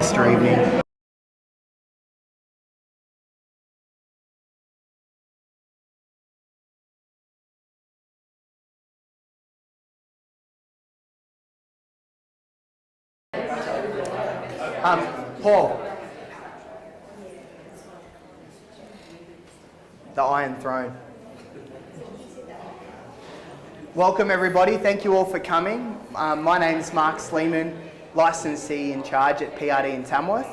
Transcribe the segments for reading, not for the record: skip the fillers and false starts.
Easter evening. Paul. The Iron Throne. Welcome everybody, thank you all for coming. My name is Mark Sleeman, licensee in charge at PRD in Tamworth.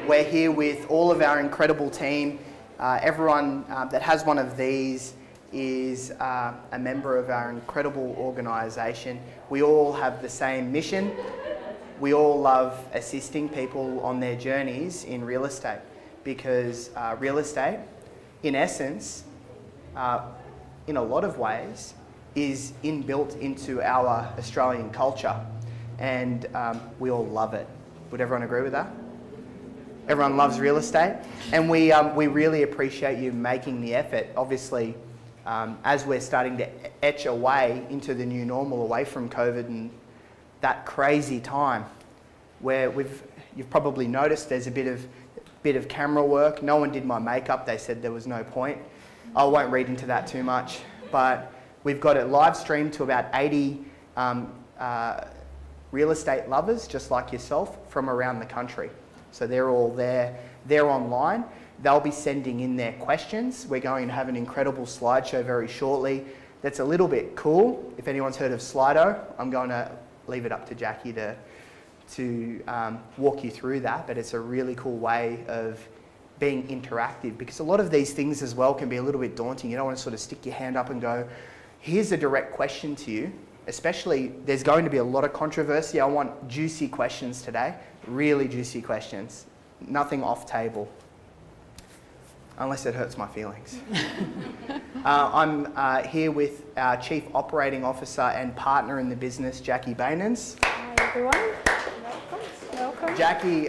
We're here with all of our incredible team. Everyone that has one of these is a member of our incredible organisation. We all have the same mission. We all love assisting people on their journeys in real estate because real estate, in essence, in a lot of ways, is inbuilt into our Australian culture, and we all love it. Would everyone agree with that? Everyone loves real estate, and we really appreciate you making the effort. Obviously, as we're starting to etch away into the new normal, away from COVID and that crazy time, where you've probably noticed there's a bit of camera work. No one did my makeup. They said there was no point. I won't read into that too much, but we've got it live streamed to about 80 real estate lovers, just like yourself, from around the country. So they're all there. They're online. They'll be sending in their questions. We're going to have an incredible slideshow very shortly that's a little bit cool. If anyone's heard of Slido, I'm going to leave it up to Jackie to walk you through that, but it's a really cool way of being interactive, because a lot of these things as well can be a little bit daunting. You don't want to sort of stick your hand up and go, here's a direct question to you. Especially, there's going to be a lot of controversy. I want juicy questions today, really juicy questions. Nothing off table, unless it hurts my feelings. I'm here with our Chief Operating Officer and partner in the business, Jackie Bainens. Hi everyone, welcome. Jackie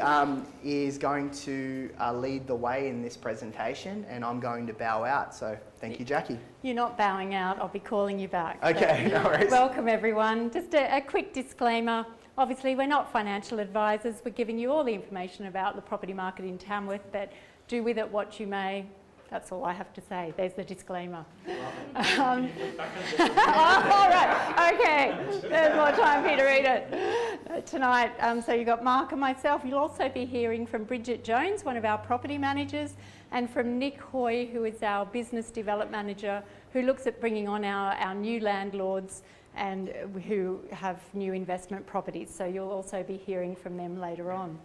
is going to lead the way in this presentation, and I'm going to bow out, so thank you, Jackie. You're not bowing out, I'll be calling you back. Okay, so. No worries. Welcome everyone. Just a quick disclaimer. Obviously we're not financial advisors, we're giving you all the information about the property market in Tamworth, but do with it what you may. That's all I have to say. There's the disclaimer. All right, okay. There's more time for you to read it tonight. So you've got Mark and myself. You'll also be hearing from Bridget Jones, one of our property managers, and from Nick Hoy, who is our business development manager, who looks at bringing on our new landlords and who have new investment properties. So you'll also be hearing from them later on.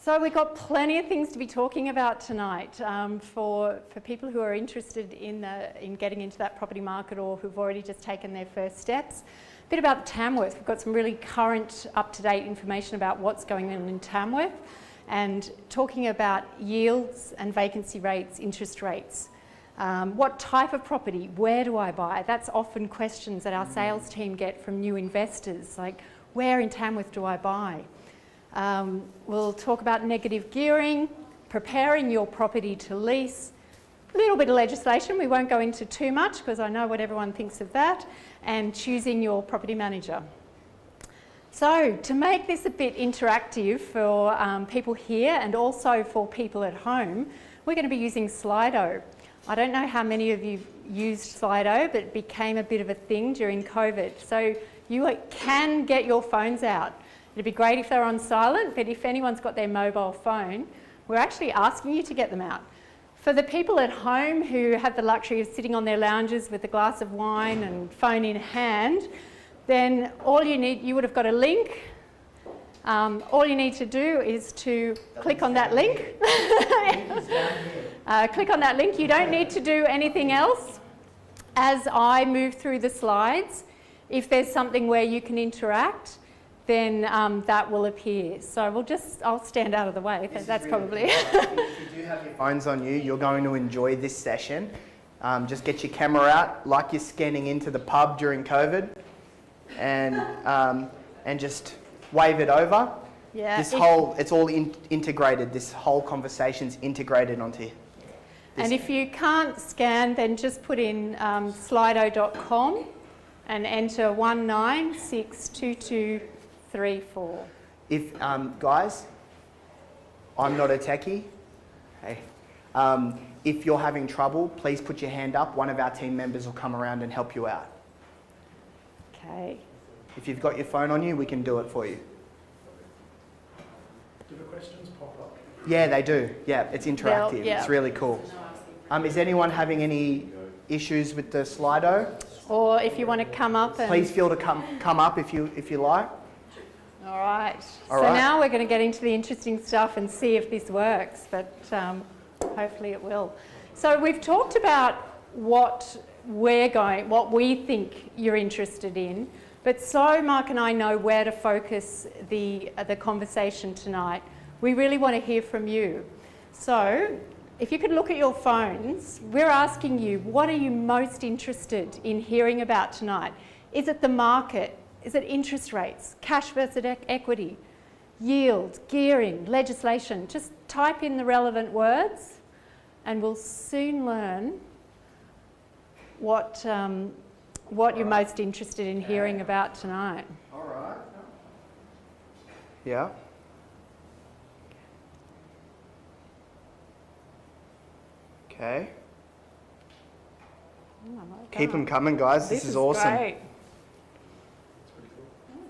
So we've got plenty of things to be talking about tonight for people who are interested in getting into that property market or who've already just taken their first steps. A bit about Tamworth. We've got some really current, up-to-date information about what's going on in Tamworth, and talking about yields and vacancy rates, interest rates. What type of property? Where do I buy? That's often questions that our sales team get from new investors, like where in Tamworth do I buy? We'll talk about negative gearing, preparing your property to lease, a little bit of legislation, we won't go into too much because I know what everyone thinks of that, and choosing your property manager. So to make this a bit interactive for people here and also for people at home, we're going to be using Slido. I don't know how many of you used Slido, but it became a bit of a thing during COVID. So you can get your phones out. It'd be great if they're on silent, but if anyone's got their mobile phone, we're actually asking you to get them out. For the people at home who have the luxury of sitting on their lounges with a glass of wine and phone in hand, then all you need, you would have got a link. All you need to do is to click on that link. Click on that link. You don't need to do anything else. As I move through the slides, if there's something where you can interact, then that will appear. So I'll stand out of the way. That's probably. If you do have your phones on you, you're going to enjoy this session. Just get your camera out like you're scanning into the pub during COVID, and just wave it over. Yeah. It's all integrated. This whole conversation's integrated onto this. And if you can't scan, then just put in slido.com and enter 1962234. If guys, I'm not a techie. Hey. If you're having trouble, please put your hand up. One of our team members will come around and help you out. Okay. If you've got your phone on you, we can do it for you. Do the questions pop up? Yeah, they do. Yeah, it's interactive. Yeah. It's really cool. Is anyone having any issues with the Slido? Or if you want to come up and... Please feel to come up if you like. All right. All So right. now we're going to get into the interesting stuff and see if this works, but hopefully it will. So we've talked about what we think you're interested in, but so Mark and I know where to focus the conversation tonight. We really want to hear from you. So if you could look at your phones, we're asking you, what are you most interested in hearing about tonight? Is it the market? Is it interest rates, cash versus equity, yield, gearing, legislation? Just type in the relevant words and we'll soon learn what you're most interested in hearing about tonight. All right. Yeah. Okay. Oh, well Keep done. them coming, guys. This is awesome. Great. It's pretty cool.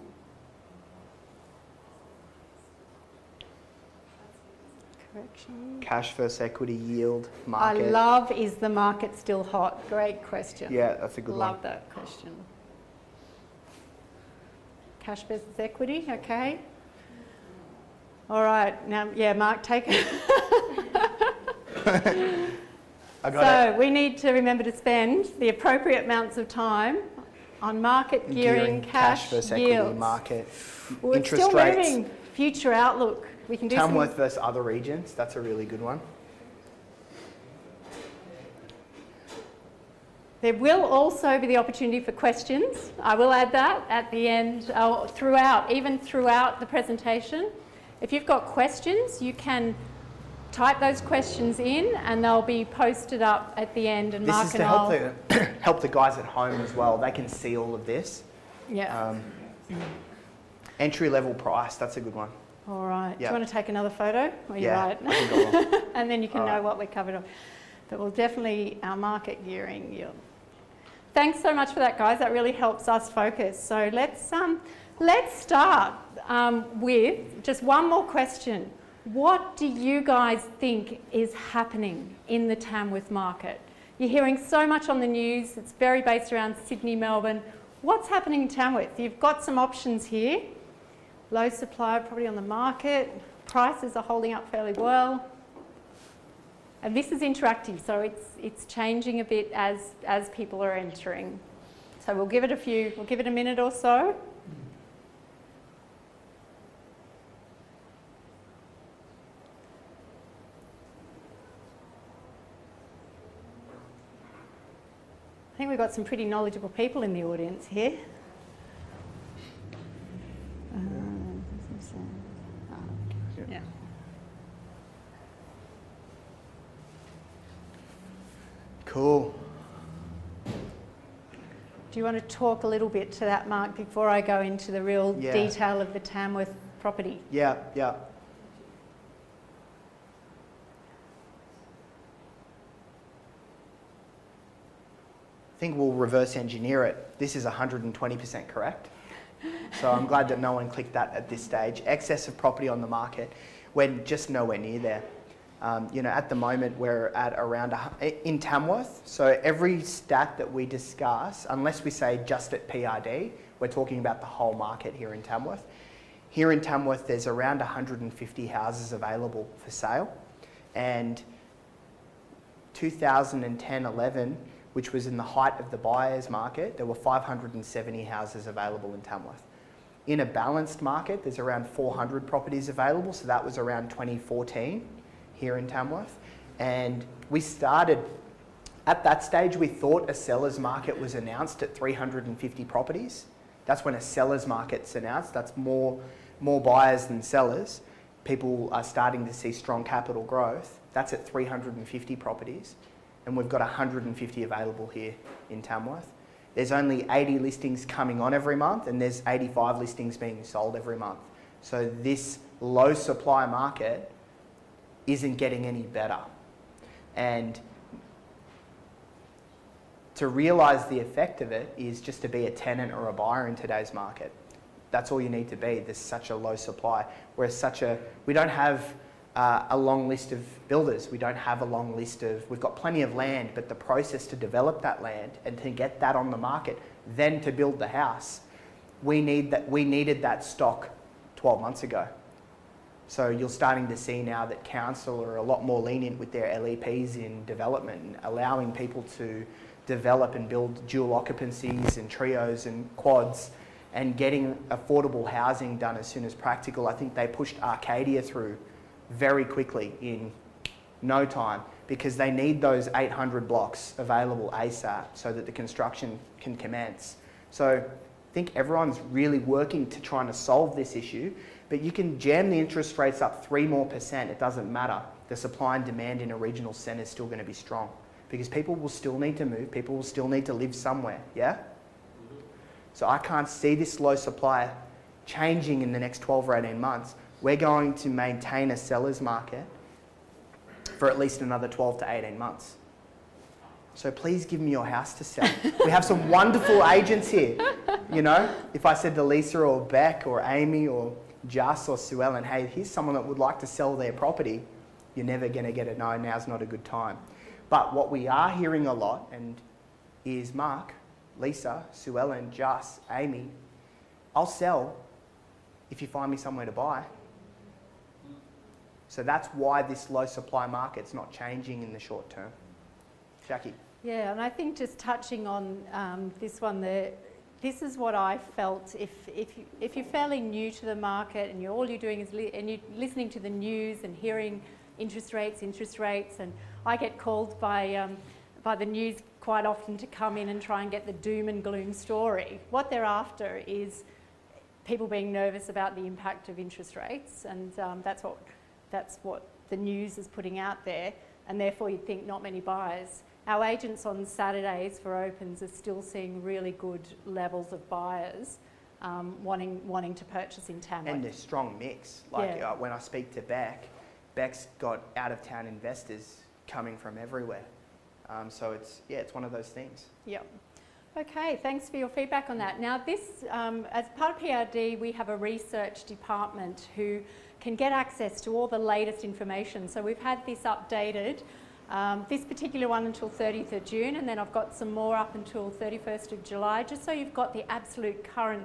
Correction. Cash versus equity, yield, I market. love, is the market still hot? Great question. Yeah, that's a good Love one. that question. Cash versus equity, okay. All right, now, yeah, Mark, take it. I got So we need to remember to spend the appropriate amounts of time on market it. gearing, cash, versus equity, yields. market, Well, it's interest still rates. moving. Future outlook. We can do Tamworth some. versus other regions. That's a really good one. There will also be the opportunity for questions. I will add that at the end, even throughout the presentation. If you've got questions, you can type those questions in and they'll be posted up at the end, and This Mark is and to I'll... help the guys at home as well. They can see all of this. Yeah. Entry level price. That's a good one. All right. Do yeah. you want to take another photo? Or you're Yeah. right. I can go on. And then you can All know right. what we're covered on. But we'll definitely, our market gearing yield. Thanks so much for that, guys. That really helps us focus. So let's start with just one more question. What do you guys think is happening in the Tamworth market? You're hearing so much on the news. It's very based around Sydney, Melbourne. What's happening in Tamworth? You've got some options here. Low supply probably on the market. Prices are holding up fairly well. And this is interactive, so it's changing a bit as people are entering. So we'll give it a minute or so. I think we've got some pretty knowledgeable people in the audience here. Yeah. Cool. Do you want to talk a little bit to that, Mark, before I go into the real Yeah. detail of the Tamworth property? Yeah. I think we'll reverse engineer it. This is 120% correct. So I'm glad that no one clicked that at this stage. Excess of property on the market, we're just nowhere near there. At the moment we're at around, in Tamworth, so every stat that we discuss, unless we say just at PRD, we're talking about the whole market here in Tamworth. Here in Tamworth there's around 150 houses available for sale, and 2010-11, which was in the height of the buyer's market, there were 570 houses available in Tamworth. In a balanced market, there's around 400 properties available, so that was around 2014 here in Tamworth. And we started, at that stage, we thought a seller's market was announced at 350 properties. That's when a seller's market's announced. That's more buyers than sellers. People are starting to see strong capital growth. That's at 350 properties. And we've got 150 available here in Tamworth. There's only 80 listings coming on every month, and there's 85 listings being sold every month. So this low supply market isn't getting any better. And to realise the effect of it is just to be a tenant or a buyer in today's market. That's all you need to be. There's such a low supply. We don't have a long list of builders. We don't have a long list of, we've got plenty of land, but the process to develop that land and to get that on the market, then to build the house, we needed that stock 12 months ago. So you're starting to see now that council are a lot more lenient with their LEPs in development, and allowing people to develop and build dual occupancies and trios and quads, and getting affordable housing done as soon as practical. I think they pushed Arcadia through very quickly in no time, because they need those 800 blocks available ASAP so that the construction can commence. So I think everyone's really working to trying to solve this issue, but you can jam the interest rates up 3% more, it doesn't matter. The supply and demand in a regional centre is still going to be strong, because people will still need to move, people will still need to live somewhere, yeah? So I can't see this low supply changing in the next 12 or 18 months. We're going to maintain a seller's market for at least another 12 to 18 months. So please give me your house to sell. We have some wonderful agents here. You know, if I said to Lisa or Beck or Amy or Jas or Sue Ellen, hey, here's someone that would like to sell their property, you're never going to get a no, now's not a good time. But what we are hearing a lot is Mark, Lisa, Sue Ellen, Jas, Amy, I'll sell if you find me somewhere to buy. So that's why this low supply market's not changing in the short term. Jackie. Yeah, and I think just touching on this one there, this is what I felt if you're fairly new to the market and all you're doing is and you're listening to the news and hearing interest rates, and I get called by the news quite often to come in and try and get the doom and gloom story. What they're after is people being nervous about the impact of interest rates, and that's what the news is putting out there, and therefore you'd think not many buyers. Our agents on Saturdays for opens are still seeing really good levels of buyers wanting to purchase in Tamworth. And a strong mix. When I speak to Beck's got out-of-town investors coming from everywhere. So it's one of those things. Yep. Okay, thanks for your feedback on that. Now this, as part of PRD, we have a research department who can get access to all the latest information. So we've had this updated, this particular one until 30th of June, and then I've got some more up until 31st of July, just so you've got the absolute current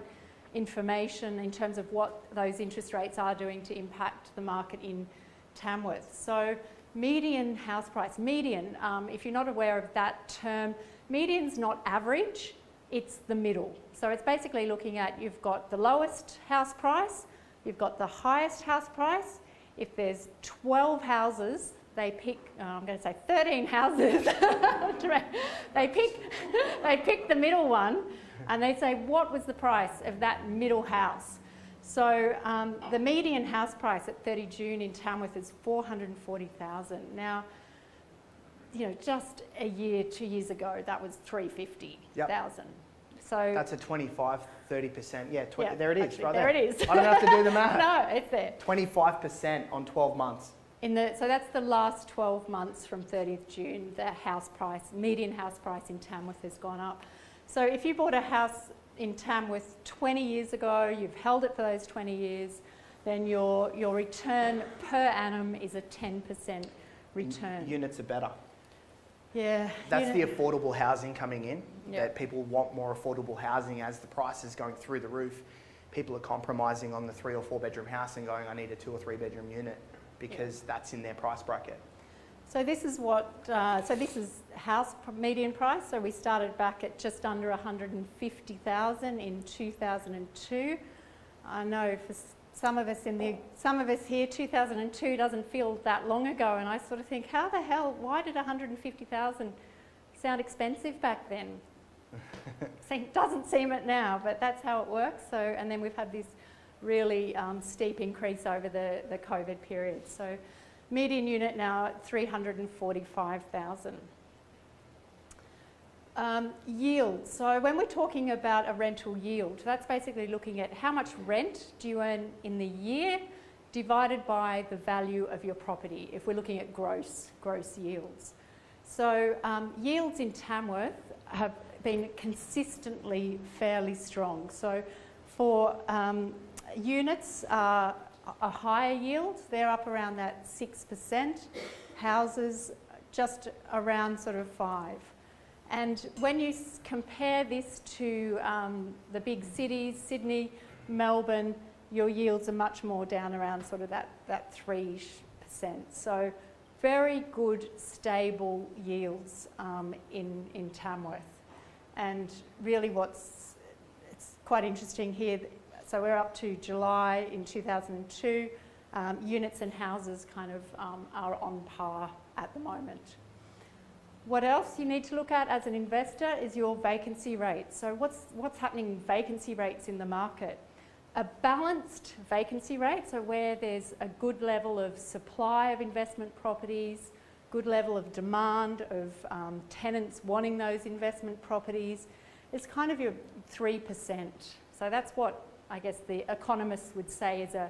information in terms of what those interest rates are doing to impact the market in Tamworth. So median house price, if you're not aware of that term, median's not average, it's the middle. So it's basically looking at, you've got the lowest house price, you've got the highest house price. If there's 12 houses, they pick, I'm going to say 13 houses, they pick the middle one, and they say, what was the price of that middle house? So the median house price at 30 June in Tamworth is $440,000. Now, you know, just 2 years ago, that was $350,000. Yep. So that's a 25, 30%. Yeah, there it is, actually, right there. There it is. I don't have to do the math. No, it's there. 25% on 12 months. So that's the last 12 months from 30th June, the house price, median house price in Tamworth has gone up. So if you bought a house in Tamworth 20 years ago, you've held it for those 20 years, then your return per annum is a 10% return. Units are better. Yeah. That's the affordable housing coming in, Yep. that people want more affordable housing as the price is going through the roof. People are compromising on the 3 or 4 bedroom house and going, I need a 2 or 3 bedroom unit, because that's in their price bracket. So this is this is house median price. So we started back at just under 150,000 in 2002. I know for some of us here, 2002 doesn't feel that long ago, and I sort of think, how the hell? Why did 150,000 sound expensive back then? Doesn't seem it now, but that's how it works. So, and then we've had this really steep increase over the COVID period. So median unit now at 345,000. Yield. So when we're talking about a rental yield, that's basically looking at how much rent do you earn in the year divided by the value of your property, if we're looking at gross yields. So yields in Tamworth have been consistently fairly strong. So for units are a higher yield, they're up around that 6%, houses just around sort of 5%. And when you compare this to the big cities, Sydney, Melbourne, your yields are much more down around sort of that 3%. So very good, stable yields in Tamworth. And really it's quite interesting here, so we're up to July in 2002, units and houses kind of are on par at the moment. What else you need to look at as an investor is your vacancy rate. So what's happening in vacancy rates in the market? A balanced vacancy rate, so where there's a good level of supply of investment properties, good level of demand of tenants wanting those investment properties, is kind of your 3%. So that's what I guess the economists would say is a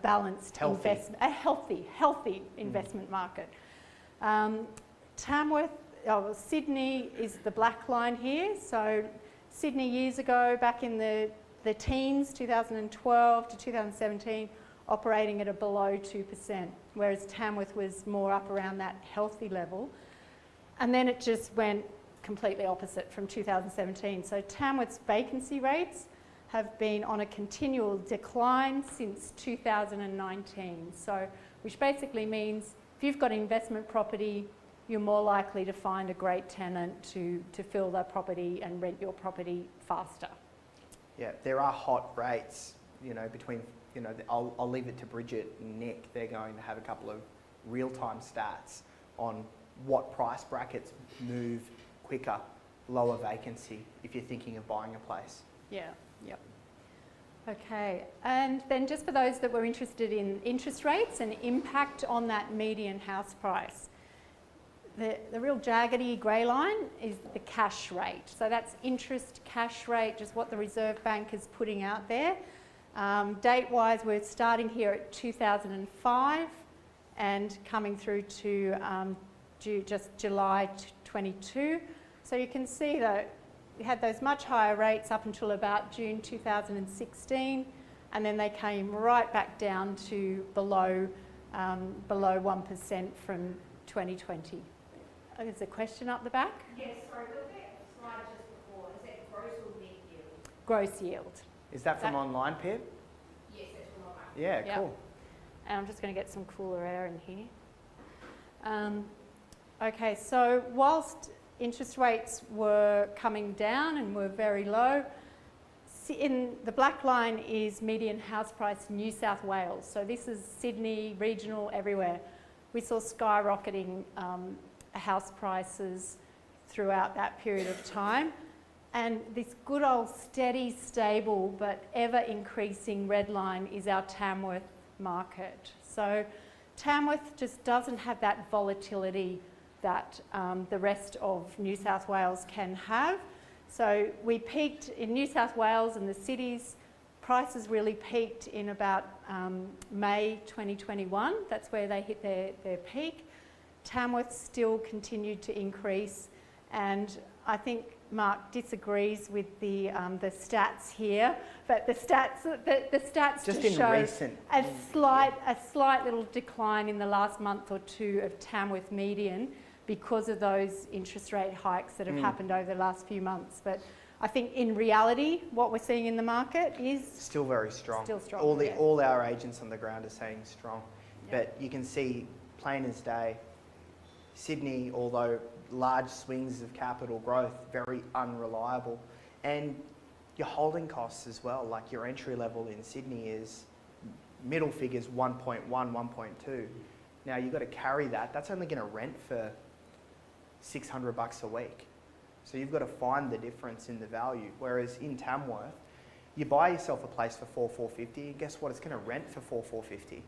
balanced investment, a healthy investment market. Sydney is the black line here. So Sydney years ago, back in the teens, 2012 to 2017, operating at a below 2%, whereas Tamworth was more up around that healthy level. And then it just went completely opposite from 2017. So Tamworth's vacancy rates have been on a continual decline since 2019. So, which basically means if you've got investment property, you're more likely to find a great tenant to fill that property and rent your property faster. Yeah, there are hot rates, between, I'll leave it to Bridget and Nick. They're going to have a couple of real-time stats on what price brackets move quicker, lower vacancy, if you're thinking of buying a place. Yeah, yep. Okay, and then just for those that were interested in interest rates and impact on that median house price, the real jaggedy grey line is the cash rate. So that's interest cash rate, just what the Reserve Bank is putting out there. Date-wise, we're starting here at 2005 and coming through to just July 22. So you can see that we had those much higher rates up until about June 2016, and then they came right back down to below 1% from 2020. There's a question up the back. Yes, sorry, was that slide just before, is that gross or net yield? Gross yield. Is that from online, Pip? Yes, that's from online. Yeah, Yep. cool. And I'm just going to get some cooler air in here. Okay, so whilst interest rates were coming down and were very low, in the black line is median house price in New South Wales. So this is Sydney, regional, everywhere. We saw skyrocketing house prices throughout that period of time. And this good old steady, stable, but ever increasing red line is our Tamworth market. So Tamworth just doesn't have that volatility that the rest of New South Wales can have. So we peaked in New South Wales and the cities, prices really peaked in about May 2021. That's where they hit their peak. Tamworth still continued to increase, and I think Mark disagrees with the stats here, but the stats Just to in show recent, a slight little decline in the last month or two of Tamworth median because of those interest rate hikes that have happened over the last few months. But I think in reality, what we're seeing in the market is still very strong. Still strong, All our agents on the ground are saying strong. Yeah. But you can see, plain as day, Sydney, although large swings of capital growth, very unreliable. And your holding costs as well, like your entry level in Sydney is middle figures 1.1, 1.2. Now you've got to carry that. That's only going to rent for $600 a week. So you've got to find the difference in the value. Whereas in Tamworth, you buy yourself a place for $4,450, and guess what? It's going to rent for $4,450.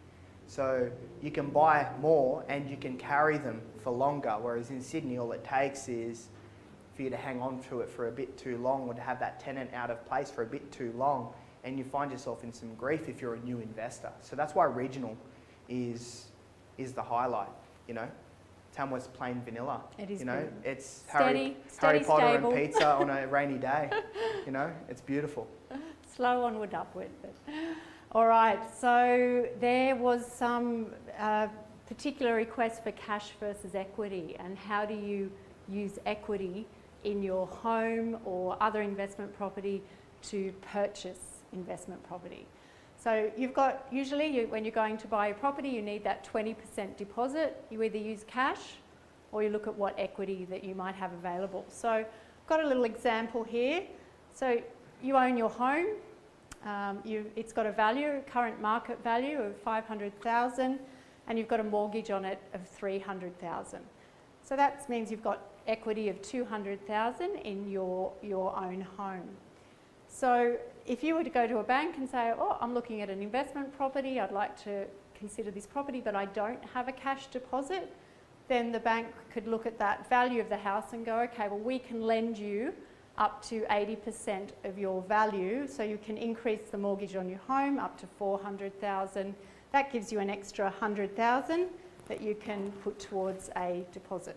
So you can buy more and you can carry them for longer. Whereas in Sydney, all it takes is for you to hang on to it for a bit too long, or to have that tenant out of place for a bit too long, and you find yourself in some grief if you're a new investor. So that's why regional is the highlight, you know. Tamworth's plain vanilla. It is you know, good. it's Steady, Harry Potter stable. and pizza on a rainy day. You know, it's beautiful. Slow onward, upward. But. All right, so there was some particular request for cash versus equity, and how do you use equity in your home or other investment property to purchase investment property. So you've got, usually when you're going to buy a property, you need that 20% deposit. You either use cash or you look at what equity that you might have available. So I've got a little example here. So you own your home. It's got a value, current market value of $500,000, and you've got a mortgage on it of $300,000. So that means you've got equity of $200,000 in your own home. So if you were to go to a bank and say, oh, I'm looking at an investment property, I'd like to consider this property, but I don't have a cash deposit, then the bank could look at that value of the house and go, okay, well, we can lend you up to 80% of your value, so you can increase the mortgage on your home up to $400,000. That gives you an extra $100,000 that you can put towards a deposit.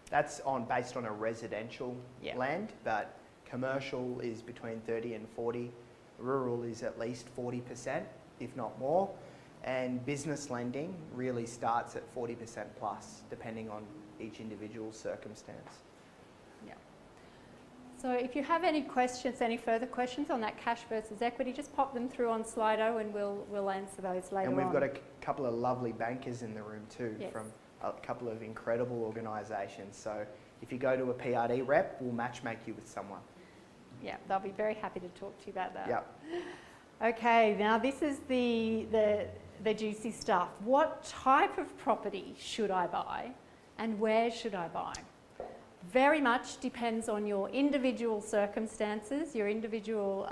That's based on a residential land, but commercial is between 30 and 40. Rural is at least 40%, if not more. And business lending really starts at 40% plus, depending on each individual circumstance. Yeah. So if you have any questions, any further questions on that cash versus equity, just pop them through on Slido and we'll answer those later on. And we've got a couple of lovely bankers in the room too, Yes. from a couple of incredible organisations. So if you go to a PRD rep, we'll matchmake you with someone. Yeah, they'll be very happy to talk to you about that. Yeah. Okay, now this is the juicy stuff. What type of property should I buy and where should I buy? Very much depends on your individual circumstances, your individual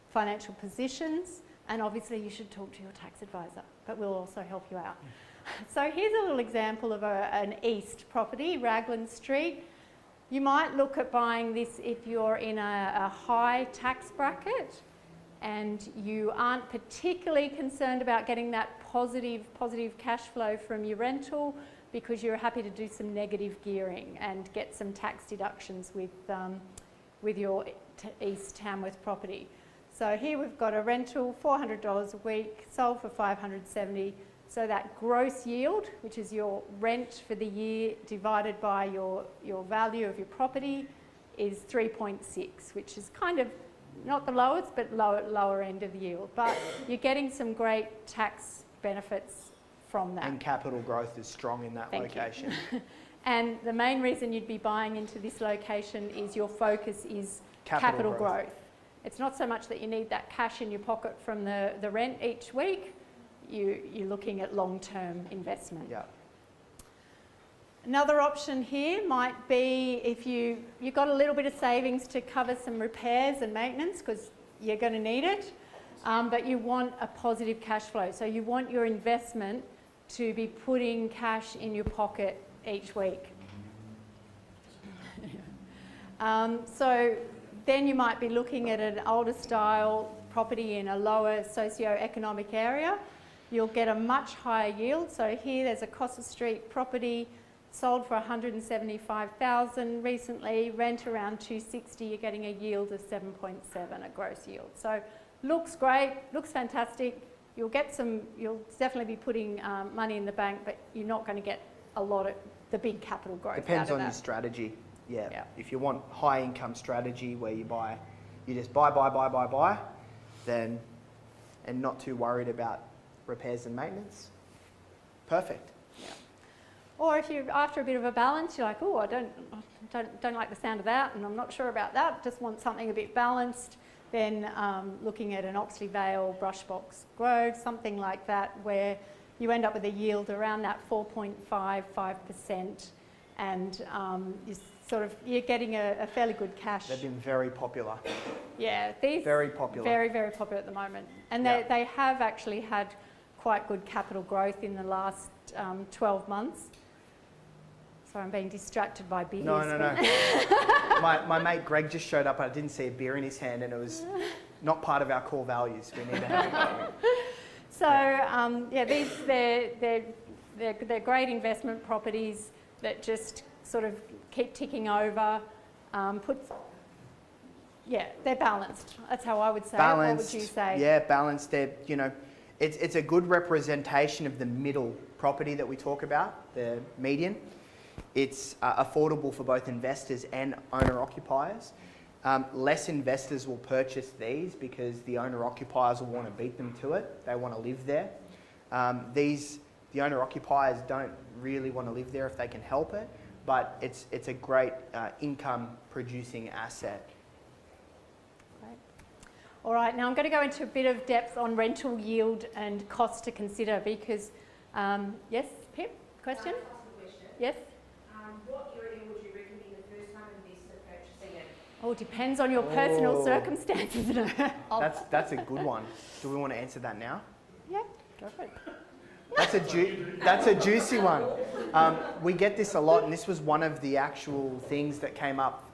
financial positions, and obviously you should talk to your tax advisor, but we'll also help you out. So here's a little example of an east property, Raglan Street. You might look at buying this if you're in a high tax bracket and you aren't particularly concerned about getting that positive cash flow from your rental, because you're happy to do some negative gearing and get some tax deductions with your East Tamworth property. So here we've got a rental, $400 a week, sold for $570. So that gross yield, which is your rent for the year divided by your value of your property, is 3.6, which is kind of not the lowest, but lower end of the yield. But you're getting some great tax benefits from that. And capital growth is strong in that location. And the main reason you'd be buying into this location is your focus is capital growth. It's not so much that you need that cash in your pocket from the rent each week. You're looking at long-term investment. Yeah. Another option here might be if you've got a little bit of savings to cover some repairs and maintenance, because you're going to need it, but you want a positive cash flow. So you want your investment to be putting cash in your pocket each week. So then you might be looking at an older style property in a lower socio-economic area. You'll get a much higher yield. So here there's a Costa Street property sold for $175,000 recently, rent around $260. You're getting a yield of 7.7, a gross yield. So looks great, looks fantastic. You'll definitely be putting money in the bank, but you're not going to get a lot of the big capital growth. Depends out of on your that. strategy. Yeah. Yeah. If you want high income strategy where you just buy, then, and not too worried about repairs and maintenance, perfect. Yeah. Or if you're after a bit of a balance, you're like, oh, I don't like the sound of that, and I'm not sure about that. Just want something a bit balanced. Then looking at an Oxley Vale, Brushbox Grove, something like that, where you end up with a yield around that 4.5%, and you're getting a fairly good cash. They've been very popular. Yeah, these Very popular. Very, very popular at the moment, and they have actually had quite good capital growth in the last 12 months. Sorry, I'm being distracted by beers. No. My mate Greg just showed up. I didn't see a beer in his hand, and it was not part of our core values. We need to have it. So yeah, they're great investment properties that just sort of keep ticking over. They're balanced. That's how I would say. Balanced. What would you say? Yeah, balanced. It's a good representation of the middle property that we talk about, the median. It's affordable for both investors and owner-occupiers. Less investors will purchase these because the owner-occupiers will want to beat them to it. They want to live there. The owner-occupiers don't really want to live there if they can help it, but it's a great income-producing asset. Great. All right, now I'm going to go into a bit of depth on rental yield and cost to consider because, yes, Pip, question? Can I ask a question? Yes? What area would you reckon be the first time investor purchasing it? Oh, it depends on your personal circumstances, isn't it? That's a good one. Do we want to answer that now? Yeah, go for it. That's a juicy one. We get this a lot, and this was one of the actual things that came up,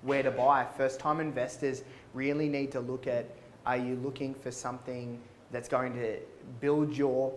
where to buy. First-time investors really need to look at, are you looking for something that's going to build your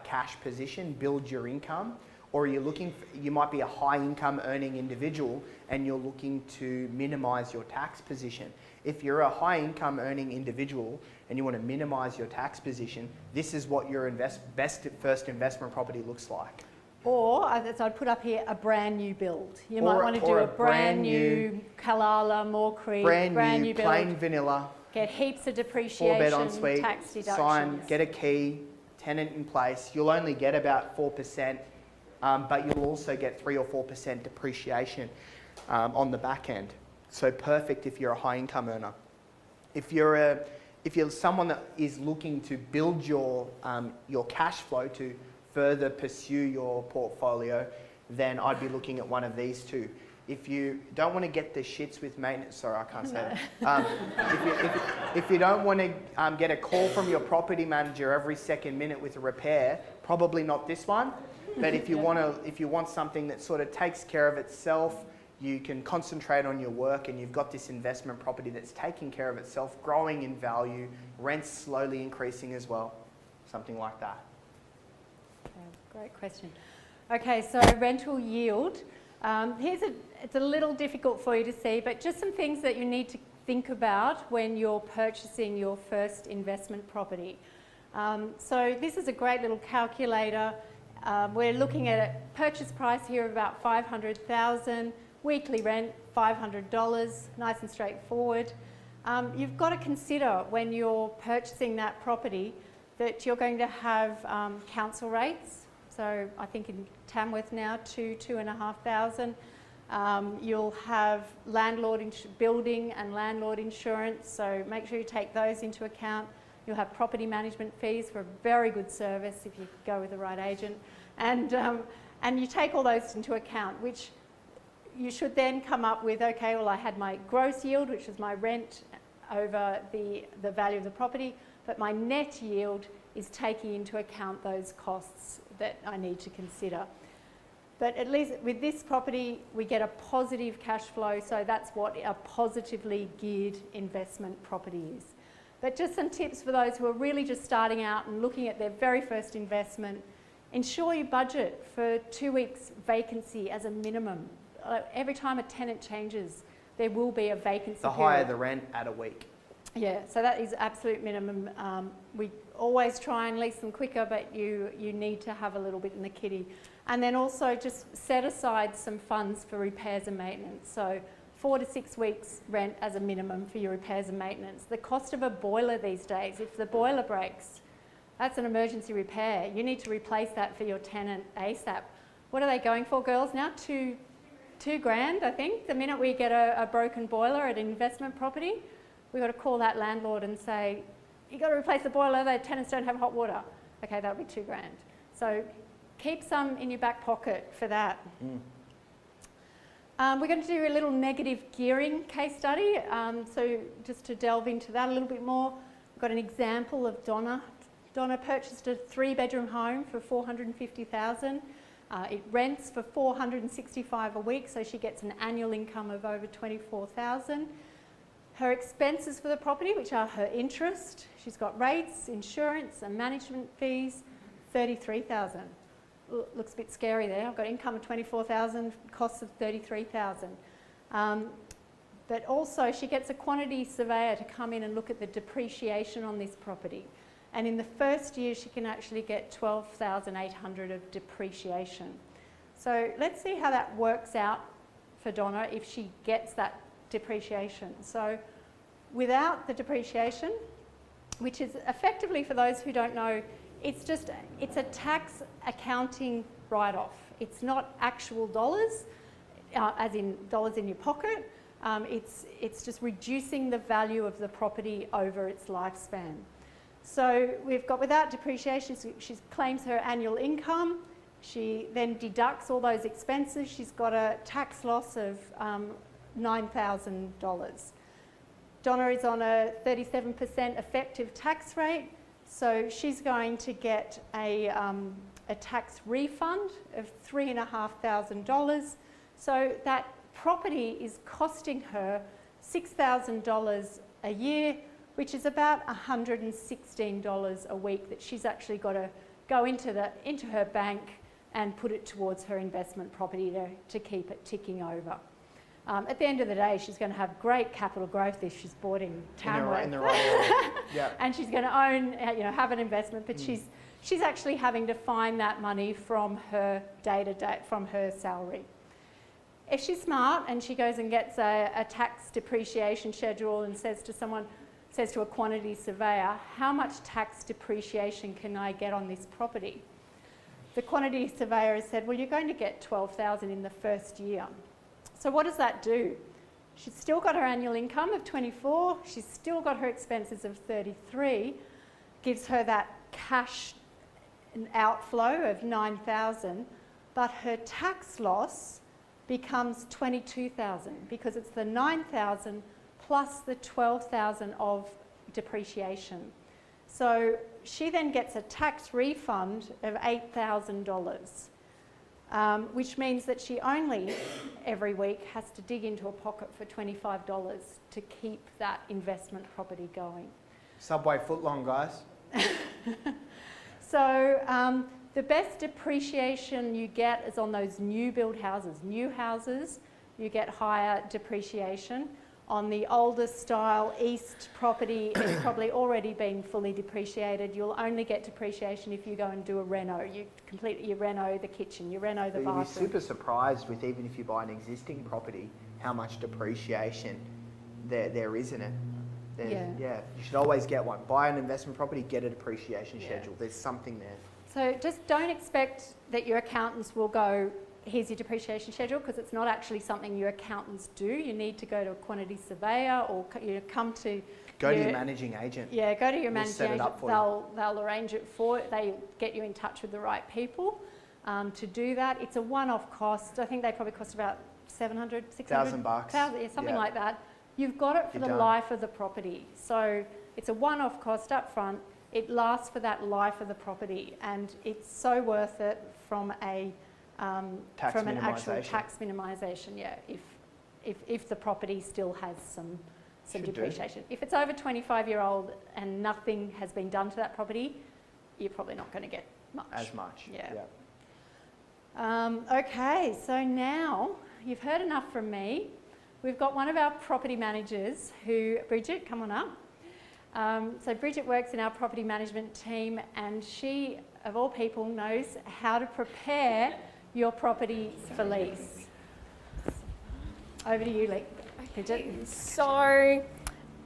cash position, build your income, or are you you might be a high income earning individual and you're looking to minimise your tax position. If you're a high income earning individual and you want to minimise your tax position, this is what your best first investment property looks like. Or, as I'd put up here, a brand new build. You might want to do a brand new Kalala, Moore Creek, brand new build. Plain vanilla, Get heaps of depreciation, 4-bed ensuite, tax deductions. sign, get a key, tenant in place. You'll only get about 4%, but you'll also get 3 or 4% depreciation on the back end. So perfect if you're a high income earner. If you're someone that is looking to build your cash flow to further pursue your portfolio, then I'd be looking at one of these two. If you don't want to get the shits with maintenance, sorry, I can't say that. If you don't want to get a call from your property manager every second minute with a repair, probably not this one. But if you want something that sort of takes care of itself, you can concentrate on your work, and you've got this investment property that's taking care of itself, growing in value, rents slowly increasing as well, something like that. Okay, great question. Okay, so rental yield. It's a little difficult for you to see, but just some things that you need to think about when you're purchasing your first investment property. So this is a great little calculator. We're looking at a purchase price here of about $500,000, weekly rent $500, nice and straightforward. You've got to consider when you're purchasing that property that you're going to have council rates. So I think in Tamworth now, $2,500. You'll have building and landlord insurance, so make sure you take those into account. You'll have property management fees for a very good service if you go with the right agent. And you take all those into account, which you should then come up with, okay, well, I had my gross yield, which is my rent over the value of the property, but my net yield is taking into account those costs that I need to consider. But at least with this property, we get a positive cash flow, so that's what a positively geared investment property is. But just some tips for those who are really just starting out and looking at their very first investment. Ensure you budget for 2 weeks vacancy as a minimum. Every time a tenant changes, there will be a vacancy period. The higher the rent, add a week. Yeah, so that is absolute minimum. We always try and lease them quicker, but you need to have a little bit in the kitty. And then also just set aside some funds for repairs and maintenance. So 4 to 6 weeks rent as a minimum for your repairs and maintenance. The cost of a boiler these days, if the boiler breaks, that's an emergency repair. You need to replace that for your tenant ASAP. What are they going for, girls, now? $2 grand, I think. The minute we get a broken boiler at an investment property, we've got to call that landlord and say, you've got to replace the boiler, the tenants don't have hot water. Okay, that'll be $2 grand. So keep some in your back pocket for that. We're going to do a little negative gearing case study. So just to delve into that a little bit more, we've got an example of Donna. Donna purchased a 3-bedroom home for $450,000. It rents for $465 a week, so she gets an annual income of over $24,000. Her expenses for the property, which are her interest, she's got rates, insurance and management fees, $33,000. Looks a bit scary there. I've got income of $24,000, costs of $33,000. But also she gets a quantity surveyor to come in and look at the depreciation on this property. And in the first year she can actually get $12,800 of depreciation. So let's see how that works out for Donna if she gets that depreciation. So without the depreciation, which is effectively, for those who don't know, it's a tax accounting write-off. It's not actual dollars, as in dollars in your pocket. It's just reducing the value of the property over its lifespan. So we've got without depreciation, she claims her annual income. She then deducts all those expenses. She's got a tax loss of $9,000. Donna is on a 37% effective tax rate, so she's going to get a tax refund of $3,500. So that property is costing her $6,000 a year, which is about $116 a week that she's actually got to go into her bank and put it towards her investment property to keep it ticking over. At the end of the day, she's going to have great capital growth if she's bought in Tamworth. In the right area. Yeah. And she's going to own, have an investment, but she's actually having to find that money from her day-to-day, from her salary. If she's smart and she goes and gets a tax depreciation schedule and says to a quantity surveyor, how much tax depreciation can I get on this property? The quantity surveyor has said, well, you're going to get $12,000 in the first year. So what does that do? She's still got her annual income of $24,000, she's still got her expenses of $33,000, gives her that cash outflow of $9,000, but her tax loss becomes $22,000 because it's the $9,000 plus the $12,000 of depreciation. So she then gets a tax refund of $8,000. Which means that she only every week has to dig into a pocket for $25 to keep that investment property going. Subway footlong, guys. So the best depreciation you get is on those new build houses. New houses, you get higher depreciation. On the older style east property, it's probably already been fully depreciated. You'll only get depreciation if you go and do a reno. You reno the kitchen, you reno the bathroom. You'll be super surprised with, even if you buy an existing property, how much depreciation there is in it. Yeah, you should always get one. Buy an investment property, get a depreciation schedule. There's something there. So just don't expect that your accountants will go, here's your depreciation schedule, because it's not actually something your accountants do. You need to go to a quantity surveyor or come to... Go to your managing agent. Yeah, go to your managing agent. They'll arrange it for it. They get you in touch with the right people to do that. It's a one-off cost. I think they probably cost about $700, $600. $1,000. Something like that. You've got it for the life of the property. So it's a one-off cost up front. It lasts for that life of the property, and it's so worth it from an actual tax minimisation. Yeah, if the property still has some depreciation. If it's over 25-year-old and nothing has been done to that property, you're probably not going to get much. As much. Yeah. Okay, so now you've heard enough from me. We've got one of our property managers who, Bridget, come on up. So Bridget works in our property management team, and she, of all people, knows how to prepare your property for lease. Over to you, Bridget. So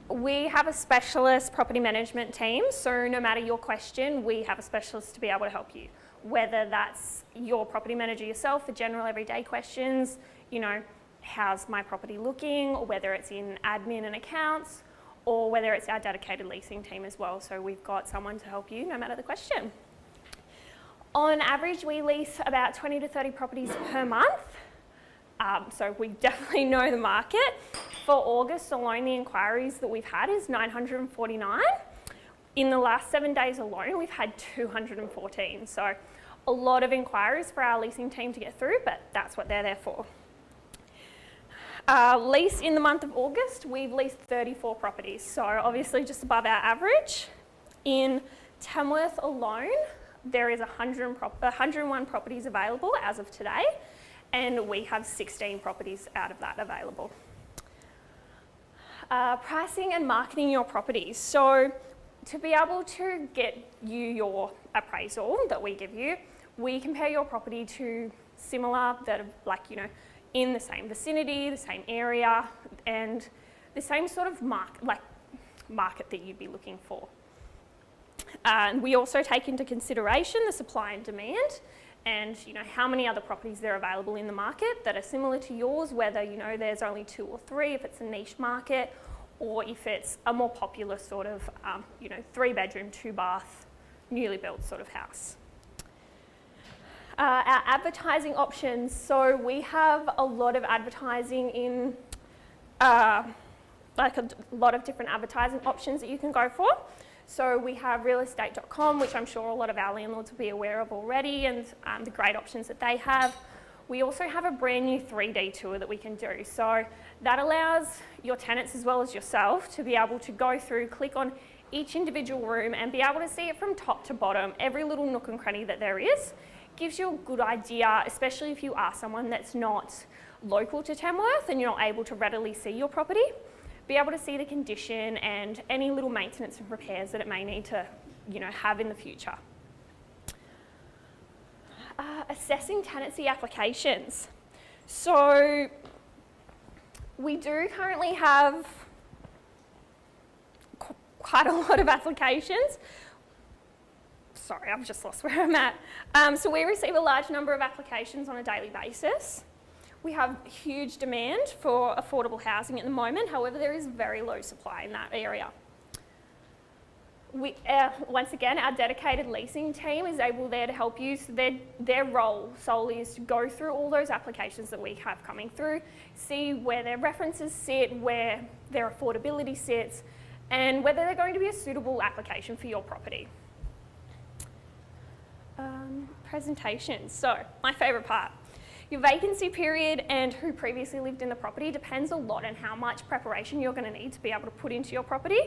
we have a specialist property management team, so no matter your question, we have a specialist to be able to help you. Whether that's your property manager yourself for general everyday questions, how's my property looking, or whether it's in admin and accounts, or whether it's our dedicated leasing team as well. So we've got someone to help you no matter the question. On average, we lease about 20 to 30 properties per month. So we definitely know the market. For August alone, the inquiries that we've had is 949. In the last 7 days alone, we've had 214. So a lot of inquiries for our leasing team to get through, but that's what they're there for. Lease in the month of August, we've leased 34 properties, so obviously just above our average. In Tamworth alone, there is 101 properties available as of today, and we have 16 properties out of that available. Pricing and marketing your properties. So to be able to get you your appraisal that we give you, we compare your property to similar that are in the same vicinity, the same area, and the same sort of market that you'd be looking for. And we also take into consideration the supply and demand, and how many other properties there are available in the market that are similar to yours, whether there's only 2 or 3 if it's a niche market, or if it's a more popular sort of 3-bedroom, 2-bath, newly built sort of house. Our advertising options. So we have a lot of advertising in a lot of different advertising options that you can go for. So we have realestate.com, which I'm sure a lot of our landlords will be aware of already, and the great options that they have. We also have a brand new 3D tour that we can do. So that allows your tenants as well as yourself to be able to go through, click on each individual room and be able to see it from top to bottom, every little nook and cranny that there is. Gives you a good idea, especially if you are someone that's not local to Tamworth and you're not able to readily see your property. Be able to see the condition and any little maintenance and repairs that it may need to, have in the future. Assessing tenancy applications. So we do currently have quite a lot of applications. Sorry, I've just lost where I'm at. So we receive a large number of applications on a daily basis. We have huge demand for affordable housing at the moment, however there is very low supply in that area. Once again, our dedicated leasing team is able there to help you. So their role solely is to go through all those applications that we have coming through, see where their references sit, where their affordability sits, and whether they're going to be a suitable application for your property. Presentations. So my favourite part. Your vacancy period and who previously lived in the property depends a lot on how much preparation you're going to need to be able to put into your property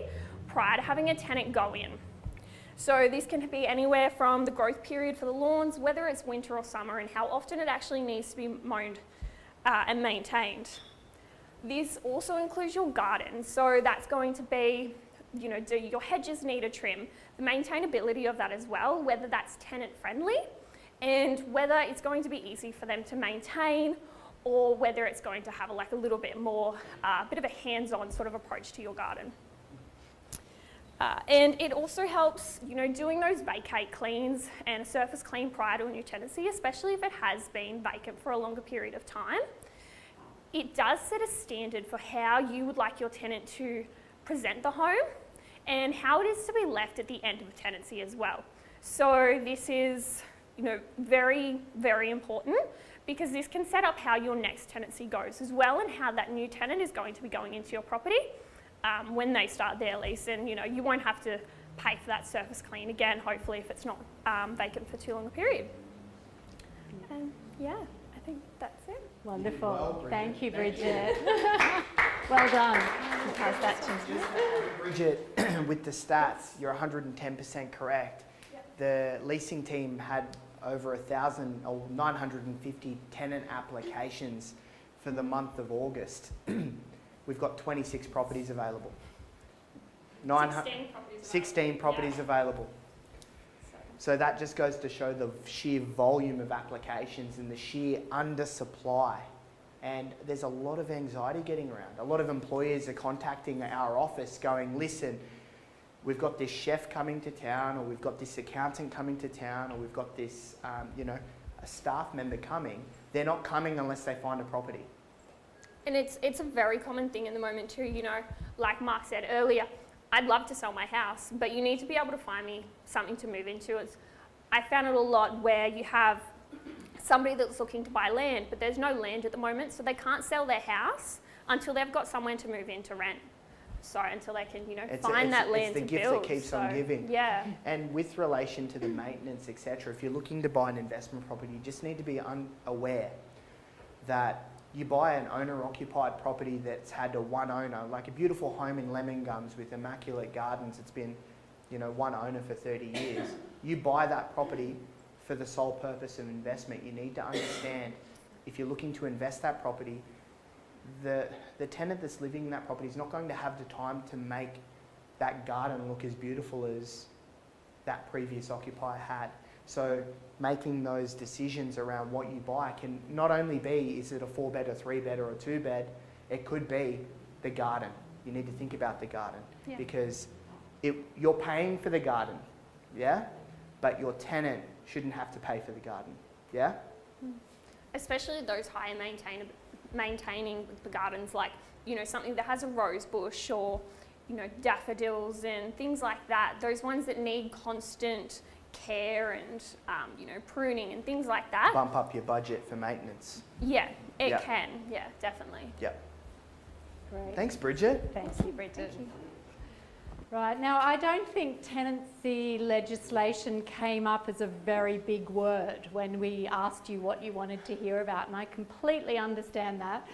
prior to having a tenant go in. So this can be anywhere from the growth period for the lawns, whether it's winter or summer, and how often it actually needs to be mown and maintained. This also includes your garden. So that's going to be, do your hedges need a trim? The maintainability of that as well, whether that's tenant friendly, and whether it's going to be easy for them to maintain, or whether it's going to have a little bit more, bit of a hands-on sort of approach to your garden. And it also helps, doing those vacate cleans and a surface clean prior to a new tenancy, especially if it has been vacant for a longer period of time. It does set a standard for how you would like your tenant to present the home and how it is to be left at the end of a tenancy as well. So this is very, very important, because this can set up how your next tenancy goes as well, and how that new tenant is going to be going into your property when they start their lease. And you won't have to pay for that surface clean again, hopefully, if it's not vacant for too long a period. And yeah, I think that's it. Wonderful. Well, Thank you, Bridget. Bridget. Well done. I'll pass that to Bridget, with the stats, you're 110% correct. Yep. The leasing team had over 1,000 or 950 tenant applications for the month of August. We've got 26 properties available. 16 properties available. So that just goes to show the sheer volume of applications and the sheer undersupply. And there's a lot of anxiety getting around. A lot of employers are contacting our office going, listen, we've got this chef coming to town, or we've got this accountant coming to town, or we've got this, a staff member coming. They're not coming unless they find a property. And it's a very common thing in the moment too, like Mark said earlier, I'd love to sell my house, but you need to be able to find me something to move into. I found it a lot where you have somebody that's looking to buy land, but there's no land at the moment, so they can't sell their house until they've got somewhere to move in to rent. So until they can, find that land to build. It's the gift that keeps on giving. Yeah. And with relation to the maintenance, etc., if you're looking to buy an investment property, you just need to be aware that You buy an owner-occupied property that's had a one owner, like a beautiful home in Lemongums with immaculate gardens. It's been, one owner for 30 years. You buy that property for the sole purpose of investment. You need to understand, if you're looking to invest that property, the tenant that's living in that property is not going to have the time to make that garden look as beautiful as that previous occupier had. So making those decisions around what you buy can not only be, is it a 4-bed, a 3-bed or a 2-bed, it could be the garden. You need to think about the garden because you're paying for the garden, yeah? But your tenant shouldn't have to pay for the garden, yeah? Especially those higher maintaining the gardens, like, something that has a rose bush or, daffodils and things like that. Those ones that need constant care and, pruning and things like that. Bump up your budget for maintenance. Yeah, it can. Yeah, definitely. Yep. Great. Thanks, Bridget. Thanks, you, Bridget. Right, now I don't think tenancy legislation came up as a very big word when we asked you what you wanted to hear about, and I completely understand that.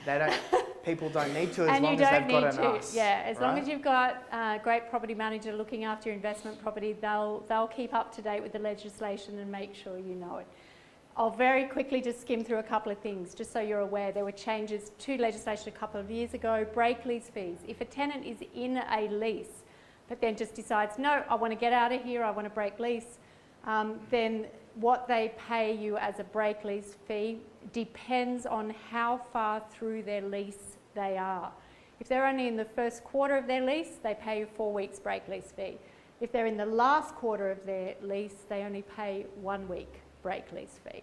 People don't need to as and long you as don't they've got need an to. us. Yeah, as long right? as you've got a great property manager looking after your investment property, they'll keep up to date with the legislation and make sure you know it. I'll very quickly just skim through a couple of things, just so you're aware. There were changes to legislation a couple of years ago. Break lease fees. If a tenant is in a lease, but then just decides, no, I want to get out of here, I want to break lease, then what they pay you as a break lease fee depends on how far through their lease they are. If they're only in the first quarter of their lease, they pay you 4 weeks break lease fee. If they're in the last quarter of their lease, they only pay 1 week break lease fee.